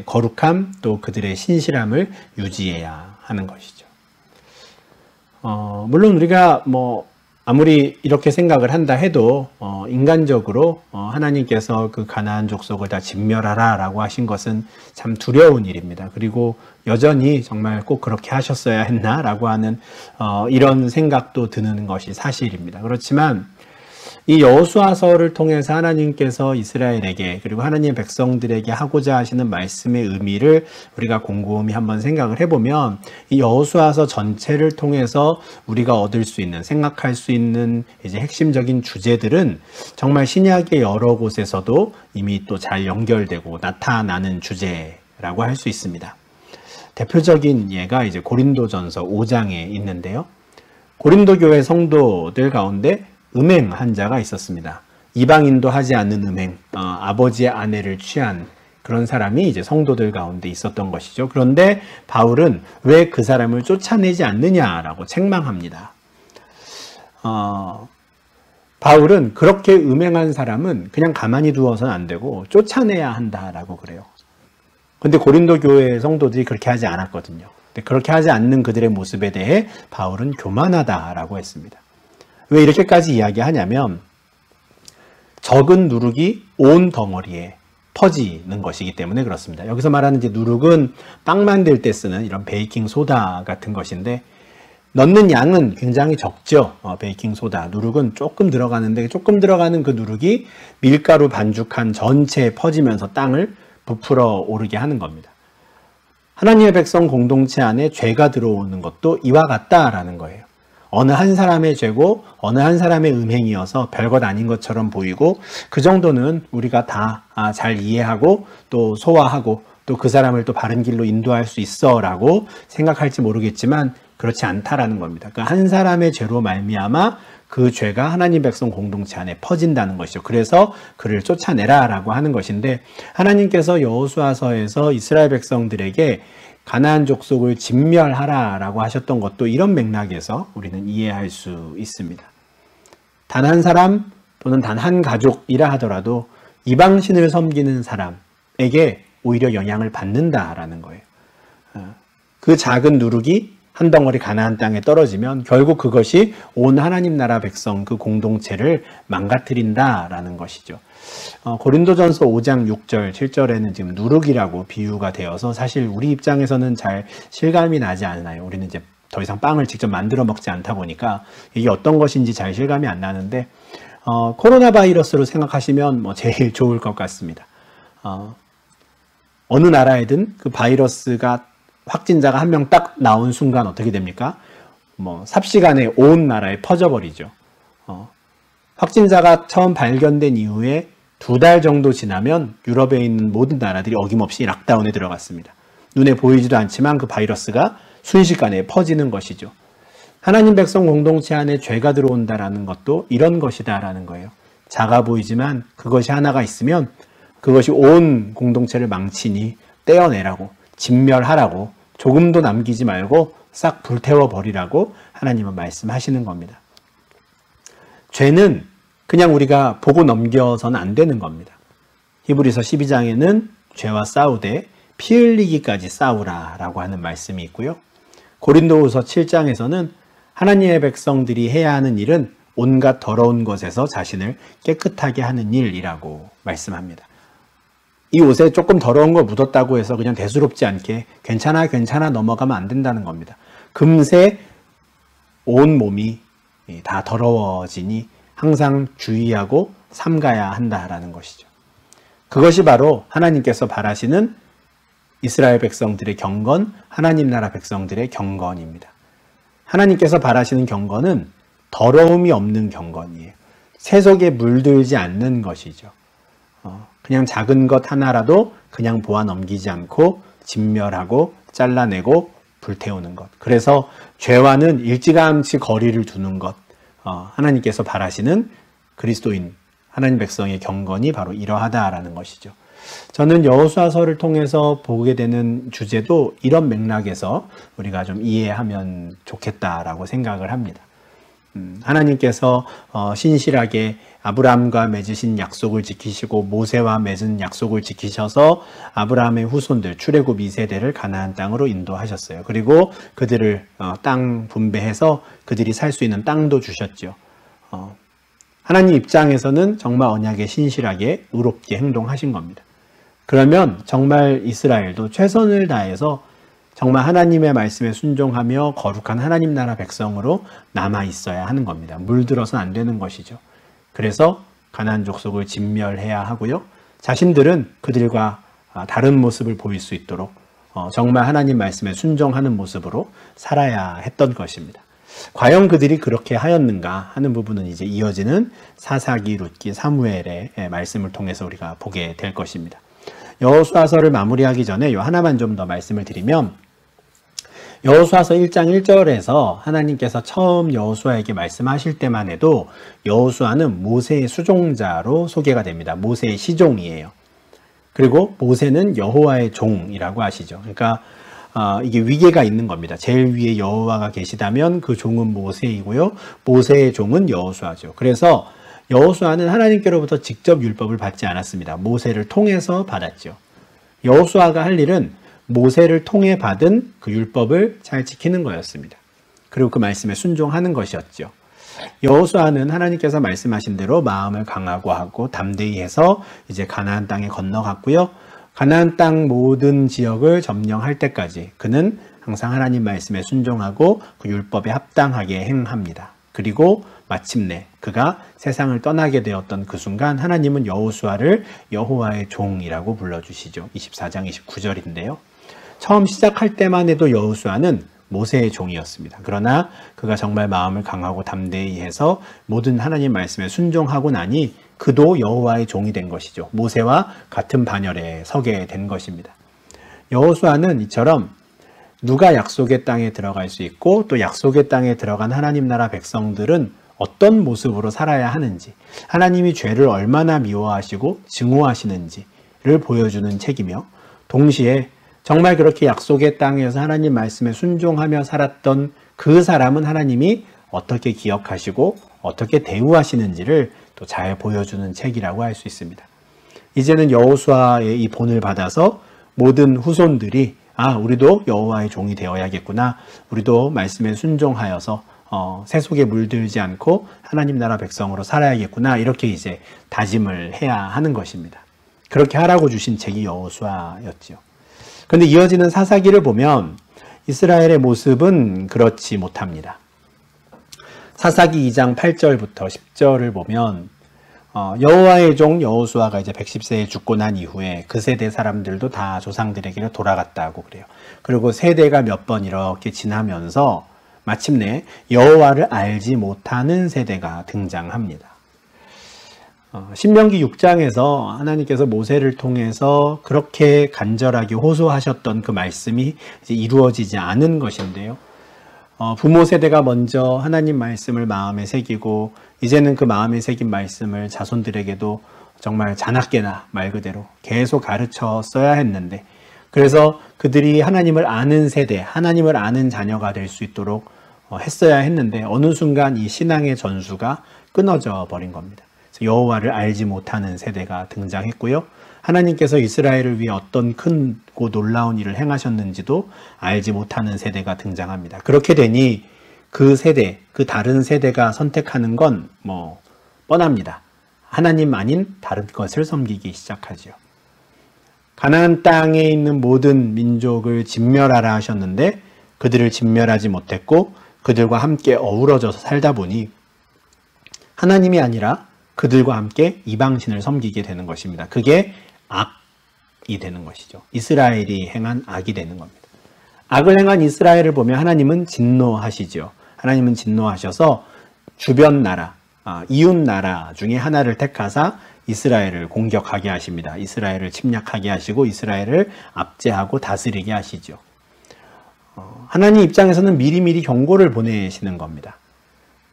A: 거룩함 또 그들의 신실함을 유지해야 하는 것이죠. 물론 우리가 아무리 이렇게 생각을 한다 해도 인간적으로 하나님께서 그 가나안 족속을 다 진멸하라 라고 하신 것은 참 두려운 일입니다. 그리고 여전히 정말 꼭 그렇게 하셨어야 했나 라고 하는 이런 생각도 드는 것이 사실입니다. 그렇지만 이 여호수아서를 통해서 하나님께서 이스라엘에게 그리고 하나님의 백성들에게 하고자 하시는 말씀의 의미를 우리가 곰곰이 한번 생각을 해보면 이 여호수아서 전체를 통해서 우리가 얻을 수 있는, 생각할 수 있는 이제 핵심적인 주제들은 정말 신약의 여러 곳에서도 이미 또 잘 연결되고 나타나는 주제라고 할 수 있습니다. 대표적인 예가 이제 고린도전서 5장에 있는데요. 고린도 교회 성도들 가운데 음행한 자가 있었습니다. 이방인도 하지 않는 음행, 아버지의 아내를 취한 그런 사람이 이제 성도들 가운데 있었던 것이죠. 그런데 바울은 왜 그 사람을 쫓아내지 않느냐라고 책망합니다. 바울은 그렇게 음행한 사람은 그냥 가만히 두어서는 안 되고 쫓아내야 한다라고 그래요. 근데 고린도 교회 성도들이 그렇게 하지 않았거든요. 근데 그렇게 하지 않는 그들의 모습에 대해 바울은 교만하다라고 했습니다. 왜 이렇게까지 이야기하냐면 적은 누룩이 온 덩어리에 퍼지는 것이기 때문에 그렇습니다. 여기서 말하는 이제 누룩은 빵 만들 때 쓰는 이런 베이킹 소다 같은 것인데 넣는 양은 굉장히 적죠. 베이킹 소다, 누룩은 조금 들어가는데 조금 들어가는 그 누룩이 밀가루 반죽한 전체에 퍼지면서 땅을 부풀어 오르게 하는 겁니다. 하나님의 백성 공동체 안에 죄가 들어오는 것도 이와 같다라는 거예요. 어느 한 사람의 죄고 어느 한 사람의 음행이어서 별것 아닌 것처럼 보이고 그 정도는 우리가 다 잘 이해하고 또 소화하고 또 그 사람을 또 바른 길로 인도할 수 있어 라고 생각할지 모르겠지만 그렇지 않다라는 겁니다. 그러니까 한 사람의 죄로 말미암아 그 죄가 하나님 백성 공동체 안에 퍼진다는 것이죠. 그래서 그를 쫓아내라 라고 하는 것인데 하나님께서 여호수아서에서 이스라엘 백성들에게 가나안 족속을 진멸하라라고 하셨던 것도 이런 맥락에서 우리는 이해할 수 있습니다. 단 한 사람 또는 단 한 가족이라 하더라도 이방신을 섬기는 사람에게 오히려 영향을 받는다라는 거예요. 그 작은 누룩이 한 덩어리 가나안 땅에 떨어지면 결국 그것이 온 하나님 나라 백성 그 공동체를 망가뜨린다라는 것이죠. 고린도전서 5장 6절, 7절에는 지금 누룩이라고 비유가 되어서 사실 우리 입장에서는 잘 실감이 나지 않아요. 우리는 이제 더 이상 빵을 직접 만들어 먹지 않다 보니까 이게 어떤 것인지 잘 실감이 안 나는데 코로나 바이러스로 생각하시면 제일 좋을 것 같습니다. 어느 나라에든 그 바이러스가 확진자가 한 명 딱 나온 순간 어떻게 됩니까? 삽시간에 온 나라에 퍼져버리죠. 확진자가 처음 발견된 이후에 2달 정도 지나면 유럽에 있는 모든 나라들이 어김없이 락다운에 들어갔습니다. 눈에 보이지도 않지만 그 바이러스가 순식간에 퍼지는 것이죠. 하나님 백성 공동체 안에 죄가 들어온다라는 것도 이런 것이다라는 거예요. 작아 보이지만 그것이 하나가 있으면 그것이 온 공동체를 망치니 떼어내라고, 진멸하라고, 조금도 남기지 말고 싹 불태워 버리라고 하나님은 말씀하시는 겁니다. 죄는 그냥 우리가 보고 넘겨서는 안 되는 겁니다. 히브리서 12장에는 죄와 싸우되 피 흘리기까지 싸우라라고 하는 말씀이 있고요. 고린도후서 7장에서는 하나님의 백성들이 해야 하는 일은 온갖 더러운 것에서 자신을 깨끗하게 하는 일이라고 말씀합니다. 이 옷에 조금 더러운 걸 묻었다고 해서 그냥 대수롭지 않게 괜찮아 넘어가면 안 된다는 겁니다. 금세 온 몸이 다 더러워지니 항상 주의하고 삼가야 한다라는 것이죠. 그것이 바로 하나님께서 바라시는 이스라엘 백성들의 경건, 하나님 나라 백성들의 경건입니다. 하나님께서 바라시는 경건은 더러움이 없는 경건이에요. 세속에 물들지 않는 것이죠. 그냥 작은 것 하나라도 그냥 보아 넘기지 않고 진멸하고 잘라내고 불태우는 것. 그래서 죄와는 일찌감치 거리를 두는 것. 하나님께서 바라시는 그리스도인, 하나님 백성의 경건이 바로 이러하다라는 것이죠. 저는 여호수아서를 통해서 보게 되는 주제도 이런 맥락에서 우리가 좀 이해하면 좋겠다라고 생각을 합니다. 하나님께서 신실하게 아브라함과 맺으신 약속을 지키시고 모세와 맺은 약속을 지키셔서 아브라함의 후손들 출애굽 2세대를 가나안 땅으로 인도하셨어요. 그리고 그들을 땅 분배해서 그들이 살 수 있는 땅도 주셨죠. 하나님 입장에서는 정말 언약에 신실하게 의롭게 행동하신 겁니다. 그러면 정말 이스라엘도 최선을 다해서 정말 하나님의 말씀에 순종하며 거룩한 하나님 나라 백성으로 남아 있어야 하는 겁니다. 물들어서 안 되는 것이죠. 그래서 가나안 족속을 진멸해야 하고요. 자신들은 그들과 다른 모습을 보일 수 있도록 정말 하나님 말씀에 순종하는 모습으로 살아야 했던 것입니다. 과연 그들이 그렇게 하였는가 하는 부분은 이제 이어지는 사사기, 룻기, 사무엘의 말씀을 통해서 우리가 보게 될 것입니다. 여호수아서를 마무리하기 전에 요 하나만 좀 더 말씀을 드리면, 여호수아서 1장 1절에서 하나님께서 처음 여호수아에게 말씀하실 때만 해도 여호수아는 모세의 수종자로 소개가 됩니다. 모세의 시종이에요. 그리고 모세는 여호와의 종이라고 하시죠. 그러니까 이게 위계가 있는 겁니다. 제일 위에 여호와가 계시다면 그 종은 모세이고요. 모세의 종은 여호수아죠. 그래서 여호수아는 하나님께로부터 직접 율법을 받지 않았습니다. 모세를 통해서 받았죠. 여호수아가 할 일은 모세를 통해 받은 그 율법을 잘 지키는 거였습니다. 그리고 그 말씀에 순종하는 것이었죠. 여호수아는 하나님께서 말씀하신 대로 마음을 강하고 하고 담대히 해서 이제 가나안 땅에 건너갔고요. 가나안 땅 모든 지역을 점령할 때까지 그는 항상 하나님 말씀에 순종하고 그 율법에 합당하게 행합니다. 그리고 마침내 그가 세상을 떠나게 되었던 그 순간 하나님은 여호수아를 여호와의 종이라고 불러주시죠. 24장 29절인데요. 처음 시작할 때만 해도 여호수아는 모세의 종이었습니다. 그러나 그가 정말 마음을 강하고 담대히 해서 모든 하나님 말씀에 순종하고 나니 그도 여호와의 종이 된 것이죠. 모세와 같은 반열에 서게 된 것입니다. 여호수아는 이처럼 누가 약속의 땅에 들어갈 수 있고 또 약속의 땅에 들어간 하나님 나라 백성들은 어떤 모습으로 살아야 하는지, 하나님이 죄를 얼마나 미워하시고 증오하시는지를 보여주는 책이며, 동시에 정말 그렇게 약속의 땅에서 하나님 말씀에 순종하며 살았던 그 사람은 하나님이 어떻게 기억하시고 어떻게 대우하시는지를 또 잘 보여주는 책이라고 할 수 있습니다. 이제는 여호수아의 이 본을 받아서 모든 후손들이 우리도 여호와의 종이 되어야겠구나. 우리도 말씀에 순종하여서 세속에 물들지 않고 하나님 나라 백성으로 살아야겠구나. 이렇게 이제 다짐을 해야 하는 것입니다. 그렇게 하라고 주신 책이 여호수아였죠. 그런데 이어지는 사사기를 보면 이스라엘의 모습은 그렇지 못합니다. 사사기 2장 8절부터 10절을 보면 여호와의 종 여호수아가 이제 110세에 죽고 난 이후에 그 세대 사람들도 다 조상들에게로 돌아갔다고 그래요. 그리고 세대가 몇 번 이렇게 지나면서 마침내 여호와를 알지 못하는 세대가 등장합니다. 신명기 6장에서 하나님께서 모세를 통해서 그렇게 간절하게 호소하셨던 그 말씀이 이제 이루어지지 않은 것인데요. 부모 세대가 먼저 하나님 말씀을 마음에 새기고 이제는 그 마음에 새긴 말씀을 자손들에게도 정말 자나깨나 말 그대로 계속 가르쳤어야 했는데, 그래서 그들이 하나님을 아는 세대, 하나님을 아는 자녀가 될 수 있도록 했어야 했는데 어느 순간 이 신앙의 전수가 끊어져 버린 겁니다. 여호와를 알지 못하는 세대가 등장했고요. 하나님께서 이스라엘을 위해 어떤 크고 놀라운 일을 행하셨는지도 알지 못하는 세대가 등장합니다. 그렇게 되니 그 세대, 그 다른 세대가 선택하는 건 뻔합니다. 하나님 아닌 다른 것을 섬기기 시작하죠. 가나안 땅에 있는 모든 민족을 진멸하라 하셨는데 그들을 진멸하지 못했고 그들과 함께 어우러져서 살다 보니 하나님이 아니라 그들과 함께 이방신을 섬기게 되는 것입니다. 그게 악이 되는 것이죠. 이스라엘이 행한 악이 되는 겁니다. 악을 행한 이스라엘을 보면 하나님은 진노하시죠. 하나님은 진노하셔서 주변 나라, 이웃 나라 중에 하나를 택하사 이스라엘을 공격하게 하십니다. 이스라엘을 침략하게 하시고 이스라엘을 압제하고 다스리게 하시죠. 하나님 입장에서는 미리미리 경고를 보내시는 겁니다.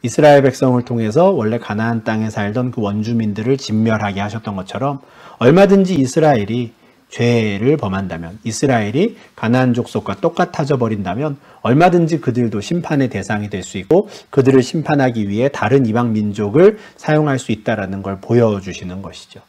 A: 이스라엘 백성을 통해서 원래 가나안 땅에 살던 그 원주민들을 진멸하게 하셨던 것처럼 얼마든지 이스라엘이 죄를 범한다면, 이스라엘이 가나안 족속과 똑같아져 버린다면 얼마든지 그들도 심판의 대상이 될 수 있고 그들을 심판하기 위해 다른 이방 민족을 사용할 수 있다는 걸 보여주시는 것이죠.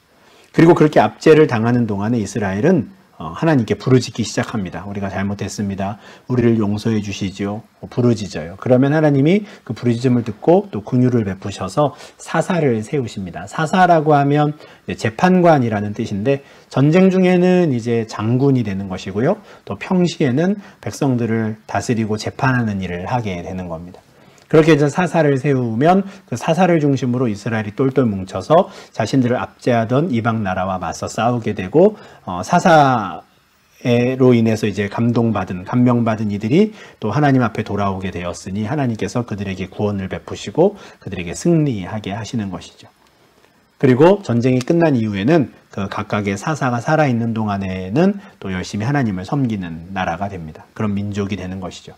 A: 그리고 그렇게 압제를 당하는 동안에 이스라엘은 하나님께 부르짖기 시작합니다. 우리가 잘못했습니다. 우리를 용서해 주시지요. 부르짖어요. 그러면 하나님이 그 부르짖음을 듣고 또 긍휼을 베푸셔서 사사를 세우십니다. 사사라고 하면 재판관이라는 뜻인데 전쟁 중에는 이제 장군이 되는 것이고요. 또 평시에는 백성들을 다스리고 재판하는 일을 하게 되는 겁니다. 그렇게 이제 사사를 세우면 그 사사를 중심으로 이스라엘이 똘똘 뭉쳐서 자신들을 압제하던 이방 나라와 맞서 싸우게 되고 사사로 인해서 이제 감명받은 이들이 또 하나님 앞에 돌아오게 되었으니 하나님께서 그들에게 구원을 베푸시고 그들에게 승리하게 하시는 것이죠. 그리고 전쟁이 끝난 이후에는 그 각각의 사사가 살아있는 동안에는 또 열심히 하나님을 섬기는 나라가 됩니다. 그런 민족이 되는 것이죠.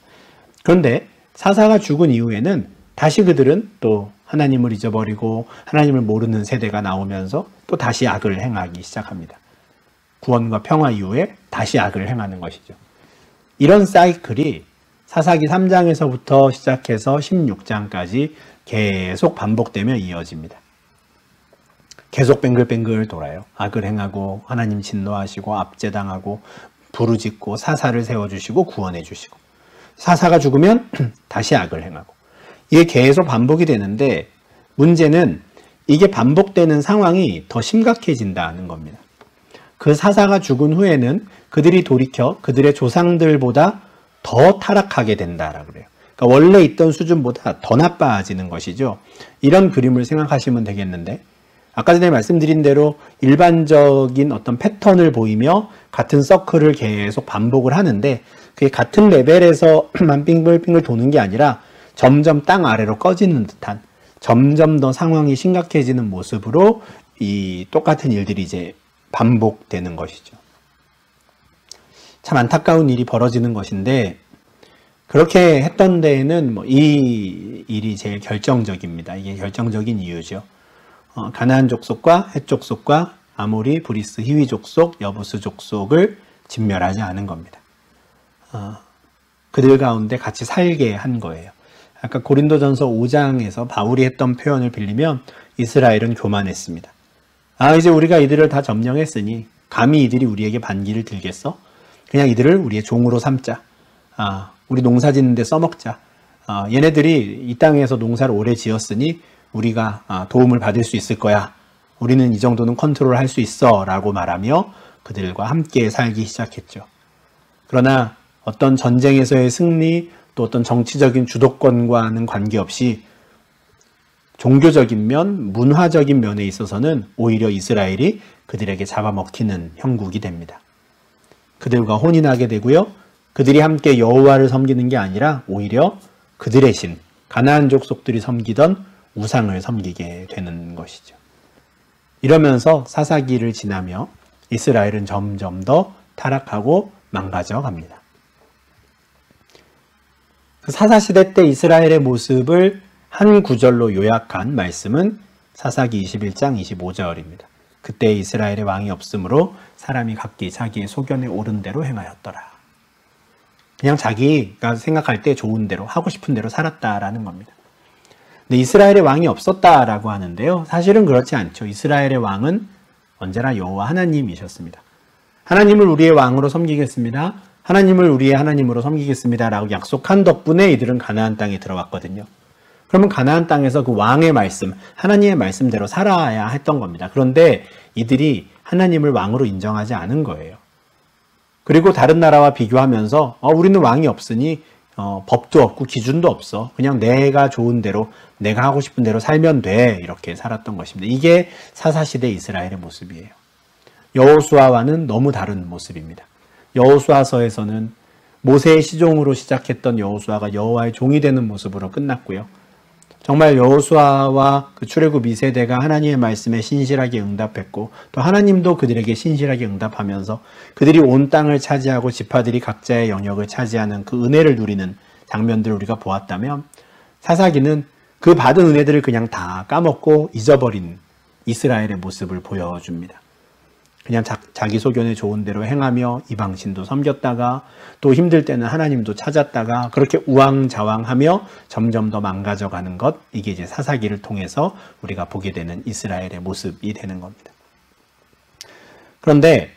A: 그런데 사사가 죽은 이후에는 다시 그들은 또 하나님을 잊어버리고 하나님을 모르는 세대가 나오면서 또 다시 악을 행하기 시작합니다. 구원과 평화 이후에 다시 악을 행하는 것이죠. 이런 사이클이 사사기 3장에서부터 시작해서 16장까지 계속 반복되며 이어집니다. 계속 뱅글뱅글 돌아요. 악을 행하고 하나님 진노하시고 압제당하고 부르짖고 사사를 세워주시고 구원해 주시고 사사가 죽으면 다시 악을 행하고 이게 계속 반복이 되는데 문제는 이게 반복되는 상황이 더 심각해진다는 겁니다. 그 사사가 죽은 후에는 그들이 돌이켜 그들의 조상들보다 더 타락하게 된다라고 그래요. 그러니까 원래 있던 수준보다 더 나빠지는 것이죠. 이런 그림을 생각하시면 되겠는데 아까 전에 말씀드린 대로 일반적인 어떤 패턴을 보이며 같은 서클을 계속 반복을 하는데 그게 같은 레벨에서만 빙글빙글 도는 게 아니라 점점 땅 아래로 꺼지는 듯한 점점 더 상황이 심각해지는 모습으로 이 똑같은 일들이 이제 반복되는 것이죠. 참 안타까운 일이 벌어지는 것인데 그렇게 했던 데에는 이 일이 제일 결정적입니다. 이게 결정적인 이유죠. 가나안 족속과 헷 족속과 아모리, 브리스, 히위 족속, 여부스 족속을 진멸하지 않은 겁니다. 그들 가운데 같이 살게 한 거예요. 아까 고린도전서 5장에서 바울이 했던 표현을 빌리면 이스라엘은 교만했습니다. 이제 우리가 이들을 다 점령했으니 감히 이들이 우리에게 반기를 들겠어? 그냥 이들을 우리의 종으로 삼자. 우리 농사 짓는데 써먹자. 얘네들이 이 땅에서 농사를 오래 지었으니 우리가 도움을 받을 수 있을 거야. 우리는 이 정도는 컨트롤할 수 있어 라고 말하며 그들과 함께 살기 시작했죠. 그러나 어떤 전쟁에서의 승리 또 어떤 정치적인 주도권과는 관계없이 종교적인 면, 문화적인 면에 있어서는 오히려 이스라엘이 그들에게 잡아먹히는 형국이 됩니다. 그들과 혼인하게 되고요. 그들이 함께 여호와를 섬기는 게 아니라 오히려 그들의 신, 가나안 족속들이 섬기던 우상을 섬기게 되는 것이죠. 이러면서 사사기를 지나며 이스라엘은 점점 더 타락하고 망가져 갑니다. 그 사사시대 때 이스라엘의 모습을 한 구절로 요약한 말씀은 사사기 21장 25절입니다. 그때 이스라엘의 왕이 없으므로 사람이 각기 자기의 소견에 옳은 대로 행하였더라. 그냥 자기가 생각할 때 좋은 대로 하고 싶은 대로 살았다라는 겁니다. 근데 이스라엘의 왕이 없었다라고 하는데요. 사실은 그렇지 않죠. 이스라엘의 왕은 언제나 여호와 하나님이셨습니다. 하나님을 우리의 왕으로 섬기겠습니다. 하나님을 우리의 하나님으로 섬기겠습니다. 라고 약속한 덕분에 이들은 가나안 땅에 들어왔거든요. 그러면 가나안 땅에서 그 왕의 말씀, 하나님의 말씀대로 살아야 했던 겁니다. 그런데 이들이 하나님을 왕으로 인정하지 않은 거예요. 그리고 다른 나라와 비교하면서 우리는 왕이 없으니 법도 없고 기준도 없어. 그냥 내가 좋은 대로 내가 하고 싶은 대로 살면 돼. 이렇게 살았던 것입니다. 이게 사사시대 이스라엘의 모습이에요. 여호수아와는 너무 다른 모습입니다. 여호수아서에서는 모세의 시종으로 시작했던 여호수아가 여호와의 종이 되는 모습으로 끝났고요. 정말 여호수아와 그 출애굽 2세대가 하나님의 말씀에 신실하게 응답했고 또 하나님도 그들에게 신실하게 응답하면서 그들이 온 땅을 차지하고 지파들이 각자의 영역을 차지하는 그 은혜를 누리는 장면들을 우리가 보았다면, 사사기는 그 받은 은혜들을 그냥 다 까먹고 잊어버린 이스라엘의 모습을 보여줍니다. 그냥 자기 소견에 좋은 대로 행하며 이방신도 섬겼다가 또 힘들 때는 하나님도 찾았다가 그렇게 우왕좌왕하며 점점 더 망가져가는 것, 이게 이제 사사기를 통해서 우리가 보게 되는 이스라엘의 모습이 되는 겁니다. 그런데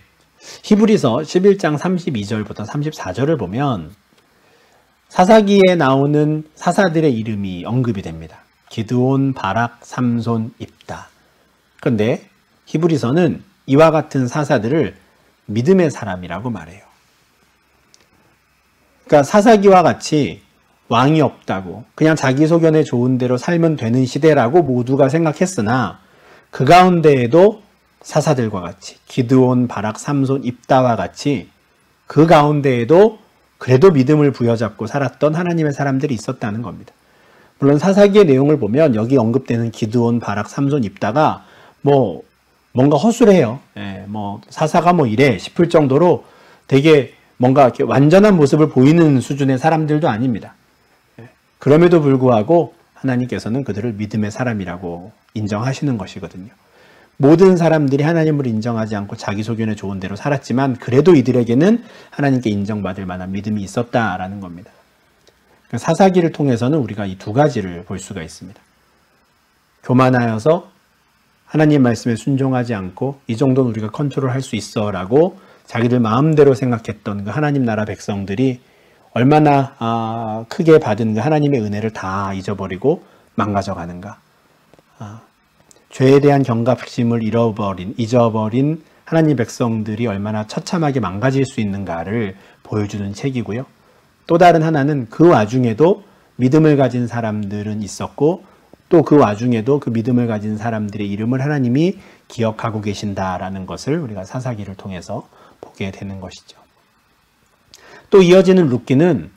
A: 히브리서 11장 32절부터 34절을 보면 사사기에 나오는 사사들의 이름이 언급이 됩니다. 기드온, 바락, 삼손, 입다. 그런데 히브리서는 이와 같은 사사들을 믿음의 사람이라고 말해요. 그러니까 사사기와 같이 왕이 없다고 그냥 자기 소견에 좋은 대로 살면 되는 시대라고 모두가 생각했으나 그 가운데에도 사사들과 같이 기드온, 바락, 삼손, 입다와 같이 그 가운데에도 그래도 믿음을 부여잡고 살았던 하나님의 사람들이 있었다는 겁니다. 물론 사사기의 내용을 보면 여기 언급되는 기드온, 바락, 삼손, 입다가 뭔가 허술해요. 사사가 이래 싶을 정도로 되게 뭔가 이렇게 완전한 모습을 보이는 수준의 사람들도 아닙니다. 그럼에도 불구하고 하나님께서는 그들을 믿음의 사람이라고 인정하시는 것이거든요. 모든 사람들이 하나님을 인정하지 않고 자기 소견에 좋은 대로 살았지만 그래도 이들에게는 하나님께 인정받을 만한 믿음이 있었다라는 겁니다. 사사기를 통해서는 우리가 이 두 가지를 볼 수가 있습니다. 교만하여서 하나님 말씀에 순종하지 않고 이 정도는 우리가 컨트롤할 수 있어 라고 자기들 마음대로 생각했던 그 하나님 나라 백성들이 얼마나 크게 받은 그 하나님의 은혜를 다 잊어버리고 망가져 가는가. 죄에 대한 경각심을 잊어버린 하나님 백성들이 얼마나 처참하게 망가질 수 있는가를 보여주는 책이고요. 또 다른 하나는 그 와중에도 믿음을 가진 사람들은 있었고 또 그 와중에도 그 믿음을 가진 사람들의 이름을 하나님이 기억하고 계신다라는 것을 우리가 사사기를 통해서 보게 되는 것이죠. 또 이어지는 룻기는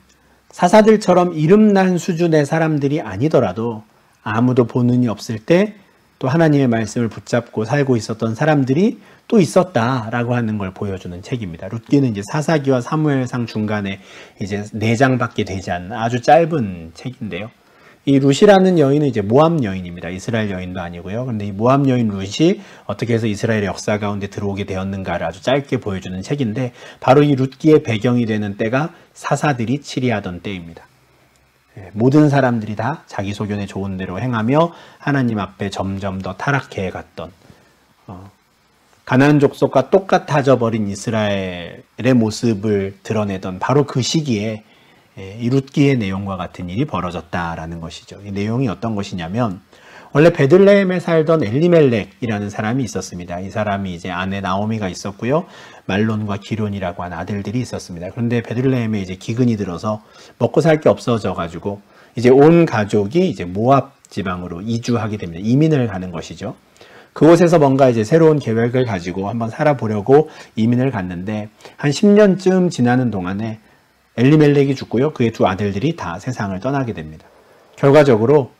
A: 사사들처럼 이름난 수준의 사람들이 아니더라도 아무도 보는이 없을 때 또 하나님의 말씀을 붙잡고 살고 있었던 사람들이 또 있었다라고 하는 걸 보여주는 책입니다. 룻기는 이제 사사기와 사무엘상 중간에 이제 4장밖에 되지 않는 아주 짧은 책인데요. 이 룻이라는 여인은 이제 모압 여인입니다. 이스라엘 여인도 아니고요. 그런데 이 모압 여인 룻이 어떻게 해서 이스라엘의 역사 가운데 들어오게 되었는가를 아주 짧게 보여주는 책인데, 바로 이 룻기의 배경이 되는 때가 사사들이 치리하던 때입니다. 모든 사람들이 다 자기 소견에 좋은 대로 행하며 하나님 앞에 점점 더 타락해 갔던 가나안 족속과 똑같아져 버린 이스라엘의 모습을 드러내던 바로 그 시기에 이 룻기의 내용과 같은 일이 벌어졌다라는 것이죠. 이 내용이 어떤 것이냐면, 원래 베들레헴에 살던 엘리멜렉이라는 사람이 있었습니다. 이 사람이 이제 아내 나오미가 있었고요. 말론과 기론이라고 하는 아들들이 있었습니다. 그런데 베들레헴에 이제 기근이 들어서 먹고 살 게 없어져 가지고 이제 온 가족이 이제 모압 지방으로 이주하게 됩니다. 이민을 가는 것이죠. 그곳에서 뭔가 이제 새로운 계획을 가지고 한번 살아보려고 이민을 갔는데 한 10년쯤 지나는 동안에 엘리멜렉이 죽고요. 그의 두 아들들이 다 세상을 떠나게 됩니다. 결과적으로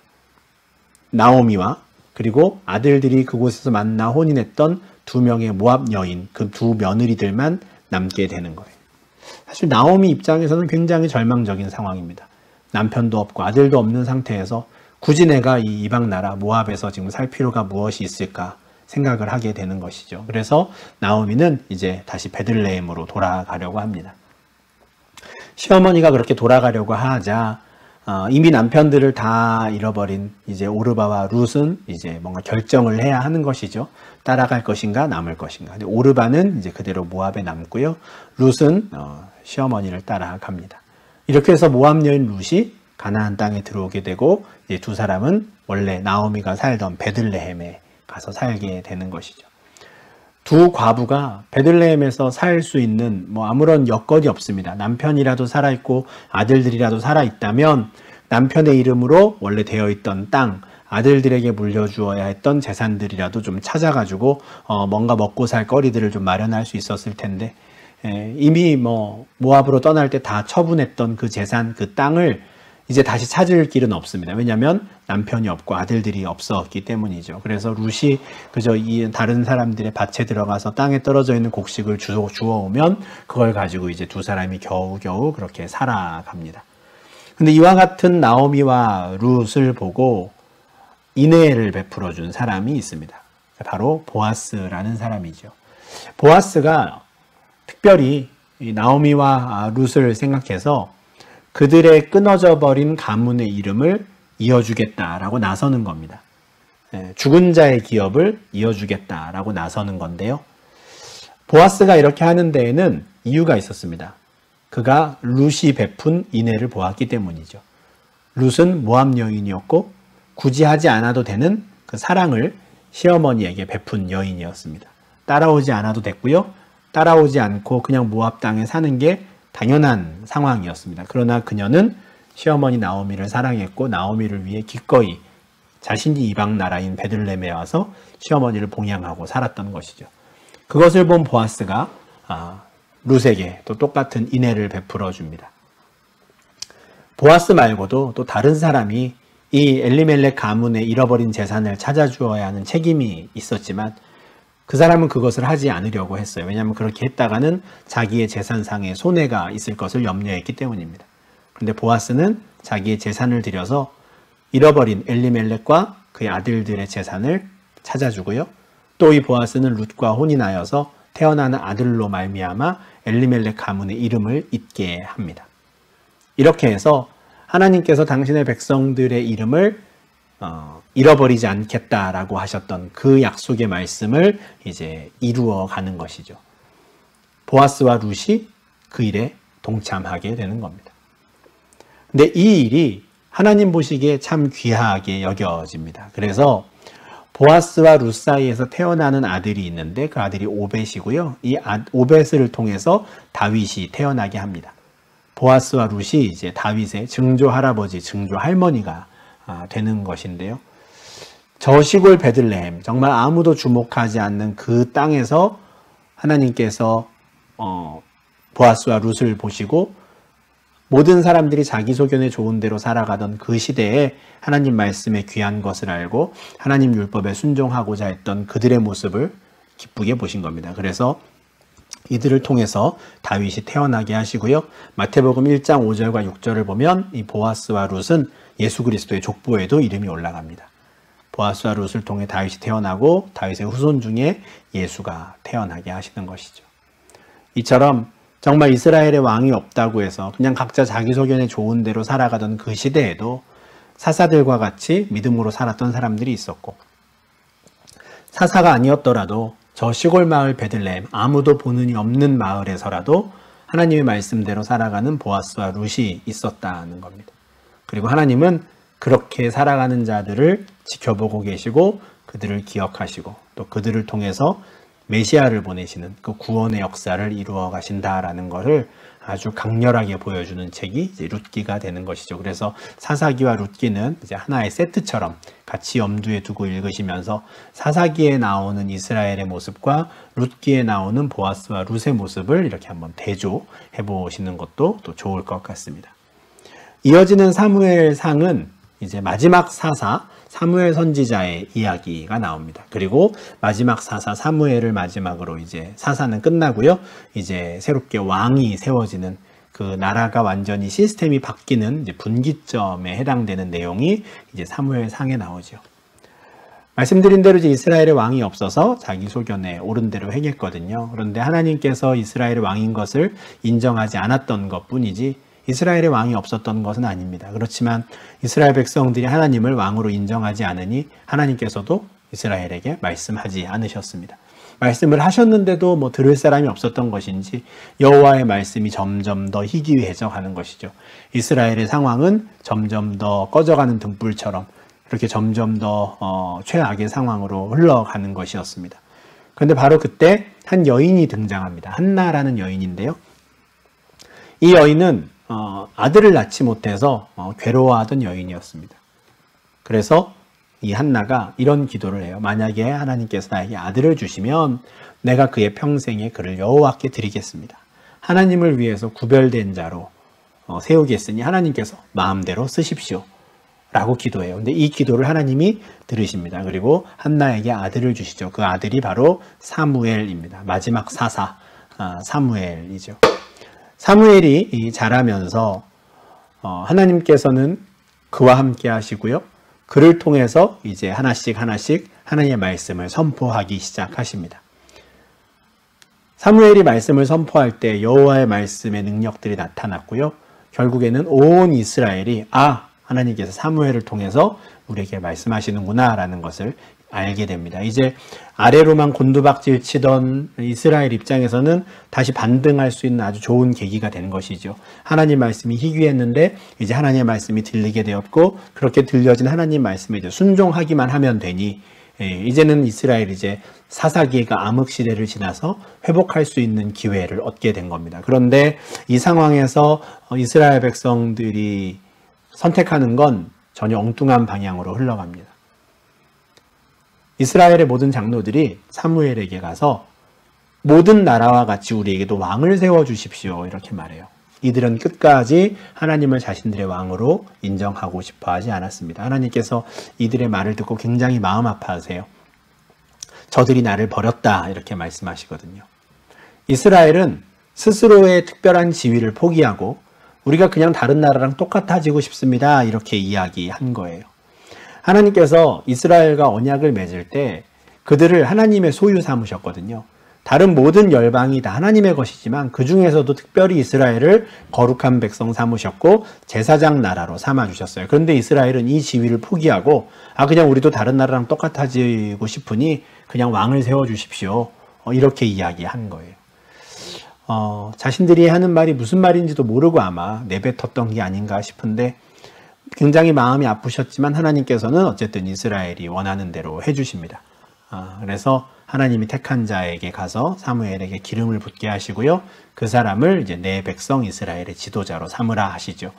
A: 나오미와 그리고 아들들이 그곳에서 만나 혼인했던 2명의 모압 여인, 그 두 며느리들만 남게 되는 거예요. 사실 나오미 입장에서는 굉장히 절망적인 상황입니다. 남편도 없고 아들도 없는 상태에서 굳이 내가 이 이방 나라 모압에서 지금 살 필요가 무엇이 있을까 생각을 하게 되는 것이죠. 그래서 나오미는 이제 다시 베들레헴으로 돌아가려고 합니다. 시어머니가 그렇게 돌아가려고 하자 이미 남편들을 다 잃어버린 이제 오르바와 룻은 이제 뭔가 결정을 해야 하는 것이죠. 따라갈 것인가 남을 것인가. 근데 오르바는 이제 그대로 모압에 남고요. 룻은 시어머니를 따라갑니다. 이렇게 해서 모압 여인 룻이 가나안 땅에 들어오게 되고 이제 두 사람은 원래 나오미가 살던 베들레헴에 가서 살게 되는 것이죠. 두 과부가 베들레헴에서 살 수 있는 아무런 여건이 없습니다. 남편이라도 살아있고 아들들이라도 살아있다면 남편의 이름으로 원래 되어 있던 땅, 아들들에게 물려주어야 했던 재산들이라도 좀 찾아가지고 뭔가 먹고 살 거리들을 좀 마련할 수 있었을 텐데 이미 모압으로 떠날 때 다 처분했던 그 재산, 그 땅을 이제 다시 찾을 길은 없습니다. 왜냐하면 남편이 없고 아들들이 없었기 때문이죠. 그래서 룻이 그저 이 다른 사람들의 밭에 들어가서 땅에 떨어져 있는 곡식을 주워오면 그걸 가지고 이제 두 사람이 겨우겨우 그렇게 살아갑니다. 근데 이와 같은 나오미와 룻을 보고 인애를 베풀어 준 사람이 있습니다. 바로 보아스라는 사람이죠. 보아스가 특별히 나오미와 룻을 생각해서 그들의 끊어져 버린 가문의 이름을 이어주겠다라고 나서는 겁니다. 죽은 자의 기업을 이어주겠다라고 나서는 건데요. 보아스가 이렇게 하는 데에는 이유가 있었습니다. 그가 룻이 베푼 인애를 보았기 때문이죠. 룻은 모압 여인이었고 굳이 하지 않아도 되는 그 사랑을 시어머니에게 베푼 여인이었습니다. 따라오지 않아도 됐고요. 따라오지 않고 그냥 모압 땅에 사는 게 당연한 상황이었습니다. 그러나 그녀는 시어머니 나오미를 사랑했고 나오미를 위해 기꺼이 자신이 이방 나라인 베들레헴에 와서 시어머니를 봉양하고 살았던 것이죠. 그것을 본 보아스가 룻에게 또 똑같은 인애를 베풀어 줍니다. 보아스 말고도 또 다른 사람이 이 엘리멜렉 가문의 잃어버린 재산을 찾아주어야 하는 책임이 있었지만 그 사람은 그것을 하지 않으려고 했어요. 왜냐하면 그렇게 했다가는 자기의 재산상의 손해가 있을 것을 염려했기 때문입니다. 그런데 보아스는 자기의 재산을 들여서 잃어버린 엘리멜렉과 그의 아들들의 재산을 찾아주고요. 또 이 보아스는 룻과 혼인하여서 태어나는 아들로 말미암아 엘리멜렉 가문의 이름을 잊게 합니다. 이렇게 해서 하나님께서 당신의 백성들의 이름을 잃어버리지 않겠다라고 하셨던 그 약속의 말씀을 이제 이루어 가는 것이죠. 보아스와 룻이 그 일에 동참하게 되는 겁니다. 근데 이 일이 하나님 보시기에 참 귀하게 여겨집니다. 그래서 보아스와 룻 사이에서 태어나는 아들이 있는데 그 아들이 오벳이고요. 이 오벳을 통해서 다윗이 태어나게 합니다. 보아스와 룻이 이제 다윗의 증조 할아버지, 증조 할머니가 되는 것인데요. 저 시골 베들레헴, 정말 아무도 주목하지 않는 그 땅에서 하나님께서 보아스와 룻을 보시고 모든 사람들이 자기 소견에 좋은 대로 살아가던 그 시대에 하나님 말씀의 귀한 것을 알고 하나님 율법에 순종하고자 했던 그들의 모습을 기쁘게 보신 겁니다. 그래서 이들을 통해서 다윗이 태어나게 하시고요. 마태복음 1장 5절과 6절을 보면 이 보아스와 룻은 예수 그리스도의 족보에도 이름이 올라갑니다. 보아스와 룻을 통해 다윗이 태어나고 다윗의 후손 중에 예수가 태어나게 하시는 것이죠. 이처럼 정말 이스라엘의 왕이 없다고 해서 그냥 각자 자기 소견에 좋은 대로 살아가던 그 시대에도 사사들과 같이 믿음으로 살았던 사람들이 있었고 사사가 아니었더라도 저 시골 마을 베들레헴 아무도 보는 이 없는 마을에서라도 하나님의 말씀대로 살아가는 보아스와 룻이 있었다는 겁니다. 그리고 하나님은 그렇게 살아가는 자들을 지켜보고 계시고 그들을 기억하시고 또 그들을 통해서 메시아를 보내시는 그 구원의 역사를 이루어 가신다라는 것을 아주 강렬하게 보여주는 책이 이제 룻기가 되는 것이죠. 그래서 사사기와 룻기는 이제 하나의 세트처럼 같이 염두에 두고 읽으시면서 사사기에 나오는 이스라엘의 모습과 룻기에 나오는 보아스와 룻의 모습을 이렇게 한번 대조해 보시는 것도 또 좋을 것 같습니다. 이어지는 사무엘상은 이제 마지막 사사 사무엘 선지자의 이야기가 나옵니다. 그리고 마지막 사사 사무엘을 마지막으로 이제 사사는 끝나고요. 이제 새롭게 왕이 세워지는 그 나라가 완전히 시스템이 바뀌는 이제 분기점에 해당되는 내용이 이제 사무엘상에 나오죠. 말씀드린 대로 이제 이스라엘의 왕이 없어서 자기 소견에 옳은 대로 행했거든요. 그런데 하나님께서 이스라엘의 왕인 것을 인정하지 않았던 것뿐이지 이스라엘의 왕이 없었던 것은 아닙니다. 그렇지만 이스라엘 백성들이 하나님을 왕으로 인정하지 않으니 하나님께서도 이스라엘에게 말씀하지 않으셨습니다. 말씀을 하셨는데도 뭐 들을 사람이 없었던 것인지 여호와의 말씀이 점점 더 희귀해져 가는 것이죠. 이스라엘의 상황은 점점 더 꺼져가는 등불처럼 이렇게 점점 더 최악의 상황으로 흘러가는 것이었습니다. 그런데 바로 그때 한 여인이 등장합니다. 한나라는 여인인데요. 이 여인은 아들을 낳지 못해서 괴로워하던 여인이었습니다. 그래서 이 한나가 이런 기도를 해요. 만약에 하나님께서 나에게 아들을 주시면 내가 그의 평생에 그를 여호와께 드리겠습니다. 하나님을 위해서 구별된 자로 세우겠으니 하나님께서 마음대로 쓰십시오 라고 기도해요. 근데 이 기도를 하나님이 들으십니다. 그리고 한나에게 아들을 주시죠. 그 아들이 바로 사무엘입니다. 마지막 사사 사무엘이죠. 사무엘이 자라면서 하나님께서는 그와 함께 하시고요. 그를 통해서 이제 하나씩 하나님의 말씀을 선포하기 시작하십니다. 사무엘이 말씀을 선포할 때 여호와의 말씀의 능력들이 나타났고요. 결국에는 온 이스라엘이 하나님께서 사무엘을 통해서 우리에게 말씀하시는구나 라는 것을 알게 됩니다. 이제 아래로만 곤두박질 치던 이스라엘 입장에서는 다시 반등할 수 있는 아주 좋은 계기가 된 것이죠. 하나님 말씀이 희귀했는데 이제 하나님의 말씀이 들리게 되었고, 그렇게 들려진 하나님 말씀에 이제 순종하기만 하면 되니 이제는 이스라엘이 이제 사사기가 암흑 시대를 지나서 회복할 수 있는 기회를 얻게 된 겁니다. 그런데 이 상황에서 이스라엘 백성들이 선택하는 건 전혀 엉뚱한 방향으로 흘러갑니다. 이스라엘의 모든 장로들이 사무엘에게 가서 모든 나라와 같이 우리에게도 왕을 세워주십시오 이렇게 말해요. 이들은 끝까지 하나님을 자신들의 왕으로 인정하고 싶어 하지 않았습니다. 하나님께서 이들의 말을 듣고 굉장히 마음 아파하세요. 저들이 나를 버렸다 이렇게 말씀하시거든요. 이스라엘은 스스로의 특별한 지위를 포기하고 우리가 그냥 다른 나라랑 똑같아지고 싶습니다 이렇게 이야기한 거예요. 하나님께서 이스라엘과 언약을 맺을 때 그들을 하나님의 소유 삼으셨거든요. 다른 모든 열방이 다 하나님의 것이지만 그 중에서도 특별히 이스라엘을 거룩한 백성 삼으셨고 제사장 나라로 삼아주셨어요. 그런데 이스라엘은 이 지위를 포기하고 그냥 우리도 다른 나라랑 똑같아지고 싶으니 그냥 왕을 세워주십시오 이렇게 이야기한 거예요. 자신들이 하는 말이 무슨 말인지도 모르고 아마 내뱉었던 게 아닌가 싶은데 굉장히 마음이 아프셨지만 하나님께서는 어쨌든 이스라엘이 원하는 대로 해주십니다. 그래서 하나님이 택한 자에게 가서 사무엘에게 기름을 붓게 하시고요. 그 사람을 이제 내 백성 이스라엘의 지도자로 삼으라 하시죠.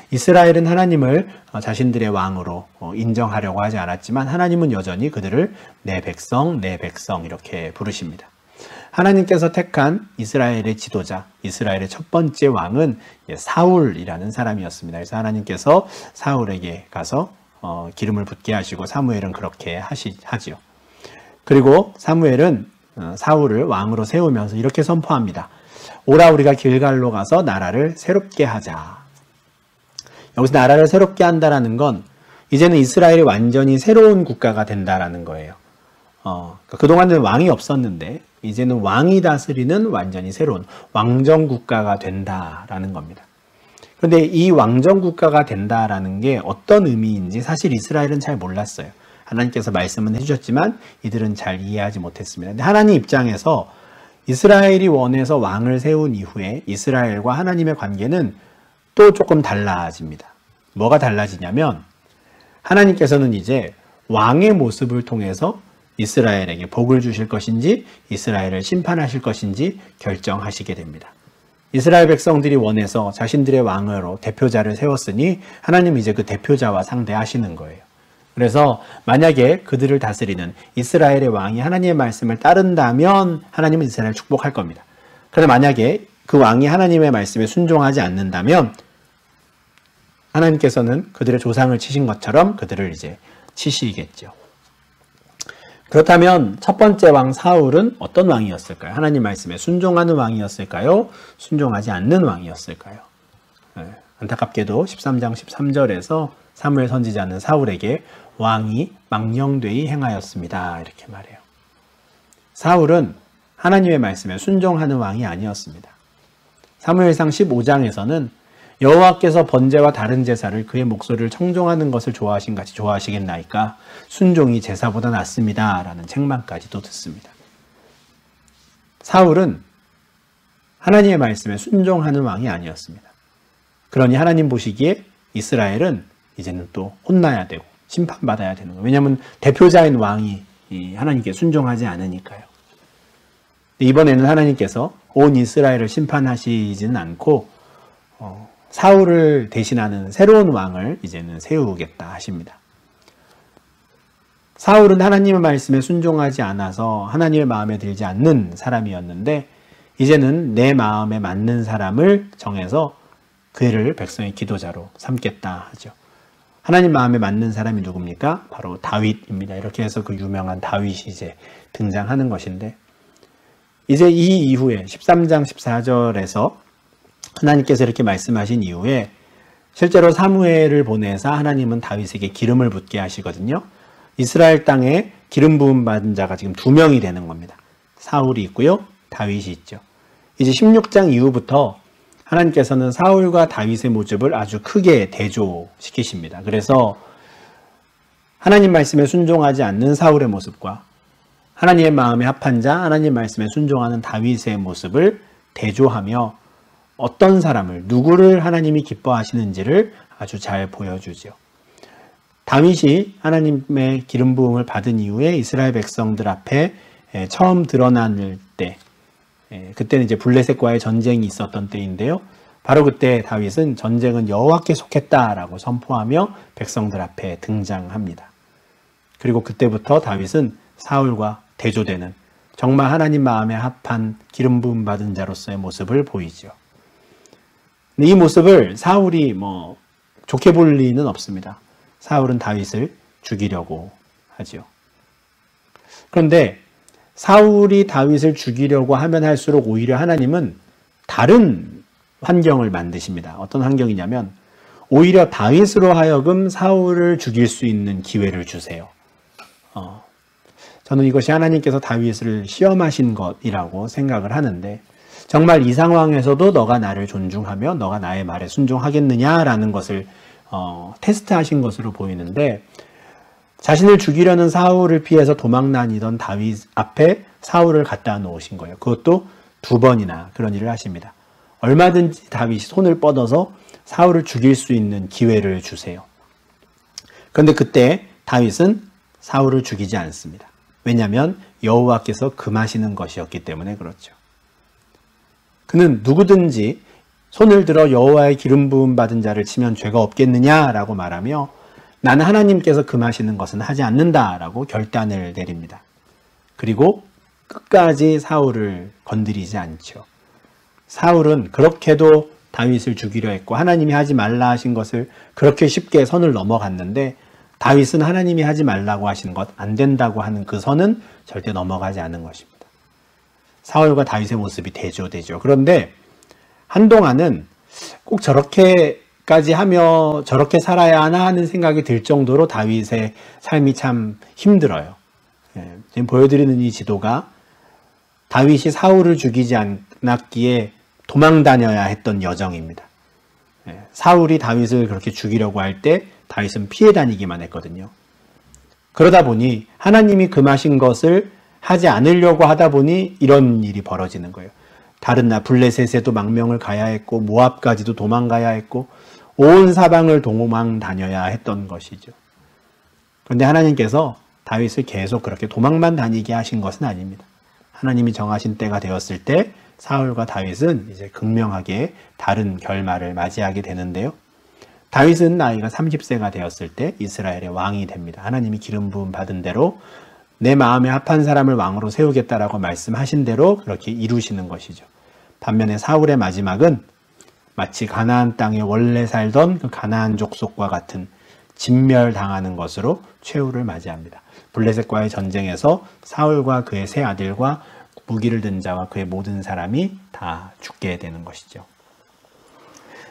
A: 이스라엘은 하나님을 자신들의 왕으로 인정하려고 하지 않았지만 하나님은 여전히 그들을 내 백성 이렇게 부르십니다. 하나님께서 택한 이스라엘의 지도자, 이스라엘의 첫 번째 왕은 사울이라는 사람이었습니다. 그래서 하나님께서 사울에게 가서 기름을 붓게 하시고 사무엘은 그렇게 하지요. 그리고 사무엘은 사울을 왕으로 세우면서 이렇게 선포합니다. 오라 우리가 길갈로 가서 나라를 새롭게 하자. 여기서 나라를 새롭게 한다라는 건 이제는 이스라엘이 완전히 새로운 국가가 된다라는 거예요. 그동안은 왕이 없었는데 이제는 왕이 다스리는 완전히 새로운 왕정 국가가 된다라는 겁니다. 그런데 이 왕정 국가가 된다라는 게 어떤 의미인지 사실 이스라엘은 잘 몰랐어요. 하나님께서 말씀은 해주셨지만 이들은 잘 이해하지 못했습니다. 근데 하나님 입장에서 이스라엘이 원해서 왕을 세운 이후에 이스라엘과 하나님의 관계는 또 조금 달라집니다. 뭐가 달라지냐면 하나님께서는 이제 왕의 모습을 통해서 이스라엘에게 복을 주실 것인지 이스라엘을 심판하실 것인지 결정하시게 됩니다. 이스라엘 백성들이 원해서 자신들의 왕으로 대표자를 세웠으니 하나님은 이제 그 대표자와 상대하시는 거예요. 그래서 만약에 그들을 다스리는 이스라엘의 왕이 하나님의 말씀을 따른다면 하나님은 이스라엘을 축복할 겁니다. 그런데 만약에 그 왕이 하나님의 말씀에 순종하지 않는다면 하나님께서는 그들의 조상을 치신 것처럼 그들을 이제 치시겠죠. 그렇다면 첫 번째 왕 사울은 어떤 왕이었을까요? 하나님 말씀에 순종하는 왕이었을까요? 순종하지 않는 왕이었을까요? 안타깝게도 13장 13절에서 사무엘 선지자는 사울에게 왕이 망령되이 행하였습니다 이렇게 말해요. 사울은 하나님의 말씀에 순종하는 왕이 아니었습니다. 사무엘상 15장에서는 여호와께서 번제와 다른 제사를 그의 목소리를 청종하는 것을 좋아하신 같이 좋아하시겠나이까 순종이 제사보다 낫습니다 라는 책망까지도 듣습니다. 사울은 하나님의 말씀에 순종하는 왕이 아니었습니다. 그러니 하나님 보시기에 이스라엘은 이제는 또 혼나야 되고 심판받아야 되는 거예요. 왜냐하면 대표자인 왕이 하나님께 순종하지 않으니까요. 이번에는 하나님께서 온 이스라엘을 심판하시지는 않고 사울을 대신하는 새로운 왕을 이제는 세우겠다 하십니다. 사울은 하나님의 말씀에 순종하지 않아서 하나님의 마음에 들지 않는 사람이었는데 이제는 내 마음에 맞는 사람을 정해서 그 애를 백성의 기도자로 삼겠다 하죠. 하나님 마음에 맞는 사람이 누굽니까? 바로 다윗입니다. 이렇게 해서 그 유명한 다윗이 이제 등장하는 것인데, 이제 이 이후에 13장 14절에서 하나님께서 이렇게 말씀하신 이후에 실제로 사무엘을 보내사 하나님은 다윗에게 기름을 붓게 하시거든요. 이스라엘 땅에 기름 부음 받은 자가 지금 2명이 되는 겁니다. 사울이 있고요, 다윗이 있죠. 이제 16장 이후부터 하나님께서는 사울과 다윗의 모습을 아주 크게 대조시키십니다. 그래서 하나님 말씀에 순종하지 않는 사울의 모습과 하나님의 마음에 합한 자, 하나님 말씀에 순종하는 다윗의 모습을 대조하며 어떤 사람을, 누구를 하나님이 기뻐하시는지를 아주 잘 보여주죠. 다윗이 하나님의 기름 부음을 받은 이후에 이스라엘 백성들 앞에 처음 드러날 때, 그때는 이제 블레셋과의 전쟁이 있었던 때인데요. 바로 그때 다윗은 전쟁은 여호와께 속했다라고 선포하며 백성들 앞에 등장합니다. 그리고 그때부터 다윗은 사울과 대조되는 정말 하나님 마음에 합한 기름 부음 받은 자로서의 모습을 보이죠. 이 모습을 사울이 좋게 볼 리는 없습니다. 사울은 다윗을 죽이려고 하죠. 그런데 사울이 다윗을 죽이려고 하면 할수록 오히려 하나님은 다른 환경을 만드십니다. 어떤 환경이냐면 오히려 다윗으로 하여금 사울을 죽일 수 있는 기회를 주세요. 저는 이것이 하나님께서 다윗을 시험하신 것이라고 생각을 하는데, 정말 이 상황에서도 너가 나를 존중하며 너가 나의 말에 순종하겠느냐라는 것을 테스트하신 것으로 보이는데, 자신을 죽이려는 사울을 피해서 도망 다니던 다윗 앞에 사울을 갖다 놓으신 거예요. 그것도 2번이나 그런 일을 하십니다. 얼마든지 다윗이 손을 뻗어서 사울을 죽일 수 있는 기회를 주세요. 그런데 그때 다윗은 사울을 죽이지 않습니다. 왜냐하면 여호와께서 금하시는 것이었기 때문에 그렇죠. 그는 누구든지 손을 들어 여호와의 기름 부음 받은 자를 치면 죄가 없겠느냐라고 말하며 나는 하나님께서 금하시는 것은 하지 않는다라고 결단을 내립니다. 그리고 끝까지 사울을 건드리지 않죠. 사울은 그렇게도 다윗을 죽이려 했고 하나님이 하지 말라 하신 것을 그렇게 쉽게 선을 넘어갔는데, 다윗은 하나님이 하지 말라고 하시는 것, 안 된다고 하는 그 선은 절대 넘어가지 않은 것입니다. 사울과 다윗의 모습이 대조되죠. 그런데 한동안은 꼭 저렇게까지 하며 저렇게 살아야 하나 하는 생각이 들 정도로 다윗의 삶이 참 힘들어요. 지금 보여드리는 이 지도가 다윗이 사울을 죽이지 않았기에 도망 다녀야 했던 여정입니다. 사울이 다윗을 그렇게 죽이려고 할 때 다윗은 피해 다니기만 했거든요. 그러다 보니 하나님이 금하신 것을 하지 않으려고 하다 보니 이런 일이 벌어지는 거예요. 다른 블레셋에도 망명을 가야 했고 모압까지도 도망가야 했고 온 사방을 도망 다녀야 했던 것이죠. 그런데 하나님께서 다윗을 계속 그렇게 도망만 다니게 하신 것은 아닙니다. 하나님이 정하신 때가 되었을 때 사울과 다윗은 이제 극명하게 다른 결말을 맞이하게 되는데요. 다윗은 나이가 30세가 되었을 때 이스라엘의 왕이 됩니다. 하나님이 기름 부음 받은 대로 내 마음에 합한 사람을 왕으로 세우겠다라고 말씀하신 대로 그렇게 이루시는 것이죠. 반면에 사울의 마지막은 마치 가나안 땅에 원래 살던 그 가나안 족속과 같은 진멸당하는 것으로 최후를 맞이합니다. 블레셋과의 전쟁에서 사울과 그의 세 아들과 무기를 든 자와 그의 모든 사람이 다 죽게 되는 것이죠.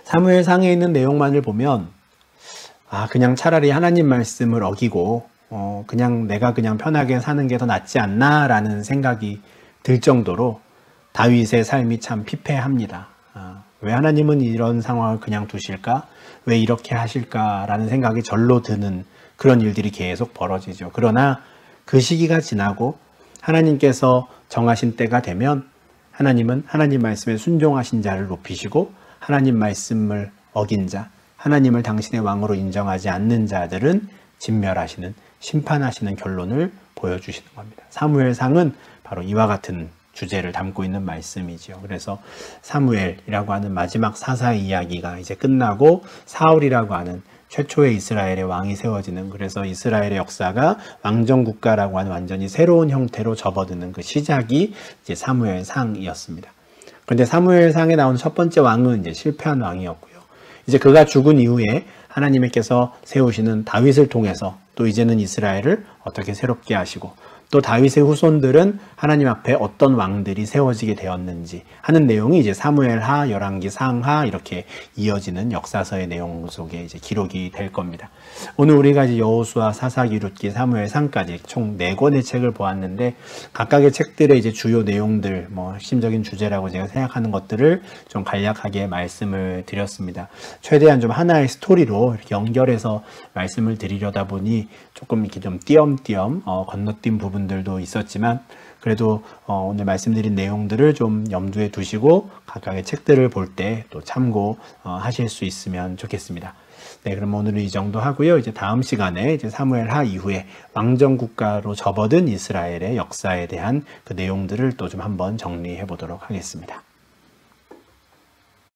A: 사무엘상에 있는 내용만을 보면 그냥 차라리 하나님 말씀을 어기고 그냥 내가 그냥 편하게 사는 게 더 낫지 않나 라는 생각이 들 정도로 다윗의 삶이 참 피폐합니다. 왜 하나님은 이런 상황을 그냥 두실까? 왜 이렇게 하실까? 라는 생각이 절로 드는 그런 일들이 계속 벌어지죠. 그러나 그 시기가 지나고 하나님께서 정하신 때가 되면 하나님은 하나님 말씀에 순종하신 자를 높이시고 하나님 말씀을 어긴 자, 하나님을 당신의 왕으로 인정하지 않는 자들은 진멸하시는, 심판하시는 결론을 보여주시는 겁니다. 사무엘상은 바로 이와 같은 주제를 담고 있는 말씀이죠. 그래서 사무엘이라고 하는 마지막 사사의 이야기가 이제 끝나고 사울이라고 하는 최초의 이스라엘의 왕이 세워지는, 그래서 이스라엘의 역사가 왕정국가라고 하는 완전히 새로운 형태로 접어드는 그 시작이 이제 사무엘상이었습니다. 그런데 사무엘상에 나온 첫 번째 왕은 이제 실패한 왕이었고요. 이제 그가 죽은 이후에 하나님께서 세우시는 다윗을 통해서 또 이제는 이스라엘을 어떻게 새롭게 하시고 또 다윗의 후손들은 하나님 앞에 어떤 왕들이 세워지게 되었는지 하는 내용이 이제 사무엘하, 열왕기, 상하 이렇게 이어지는 역사서의 내용 속에 이제 기록이 될 겁니다. 오늘 우리가 이제 여호수아, 사사기, 룻기, 사무엘, 상까지 총 4권의 책을 보았는데 각각의 책들의 이제 주요 내용들, 핵심적인 주제라고 제가 생각하는 것들을 좀 간략하게 말씀을 드렸습니다. 최대한 좀 하나의 스토리로 이렇게 연결해서 말씀을 드리려다 보니 조금 이렇게 좀 띄엄띄엄 건너뛴 부분들도 있었지만 그래도 오늘 말씀드린 내용들을 좀 염두에 두시고 각각의 책들을 볼 때 또 참고하실 수 있으면 좋겠습니다. 네, 그럼 오늘은 이 정도 하고요. 이제 다음 시간에 이제 사무엘하 이후에 왕정 국가로 접어든 이스라엘의 역사에 대한 그 내용들을 또 좀 한번 정리해 보도록 하겠습니다.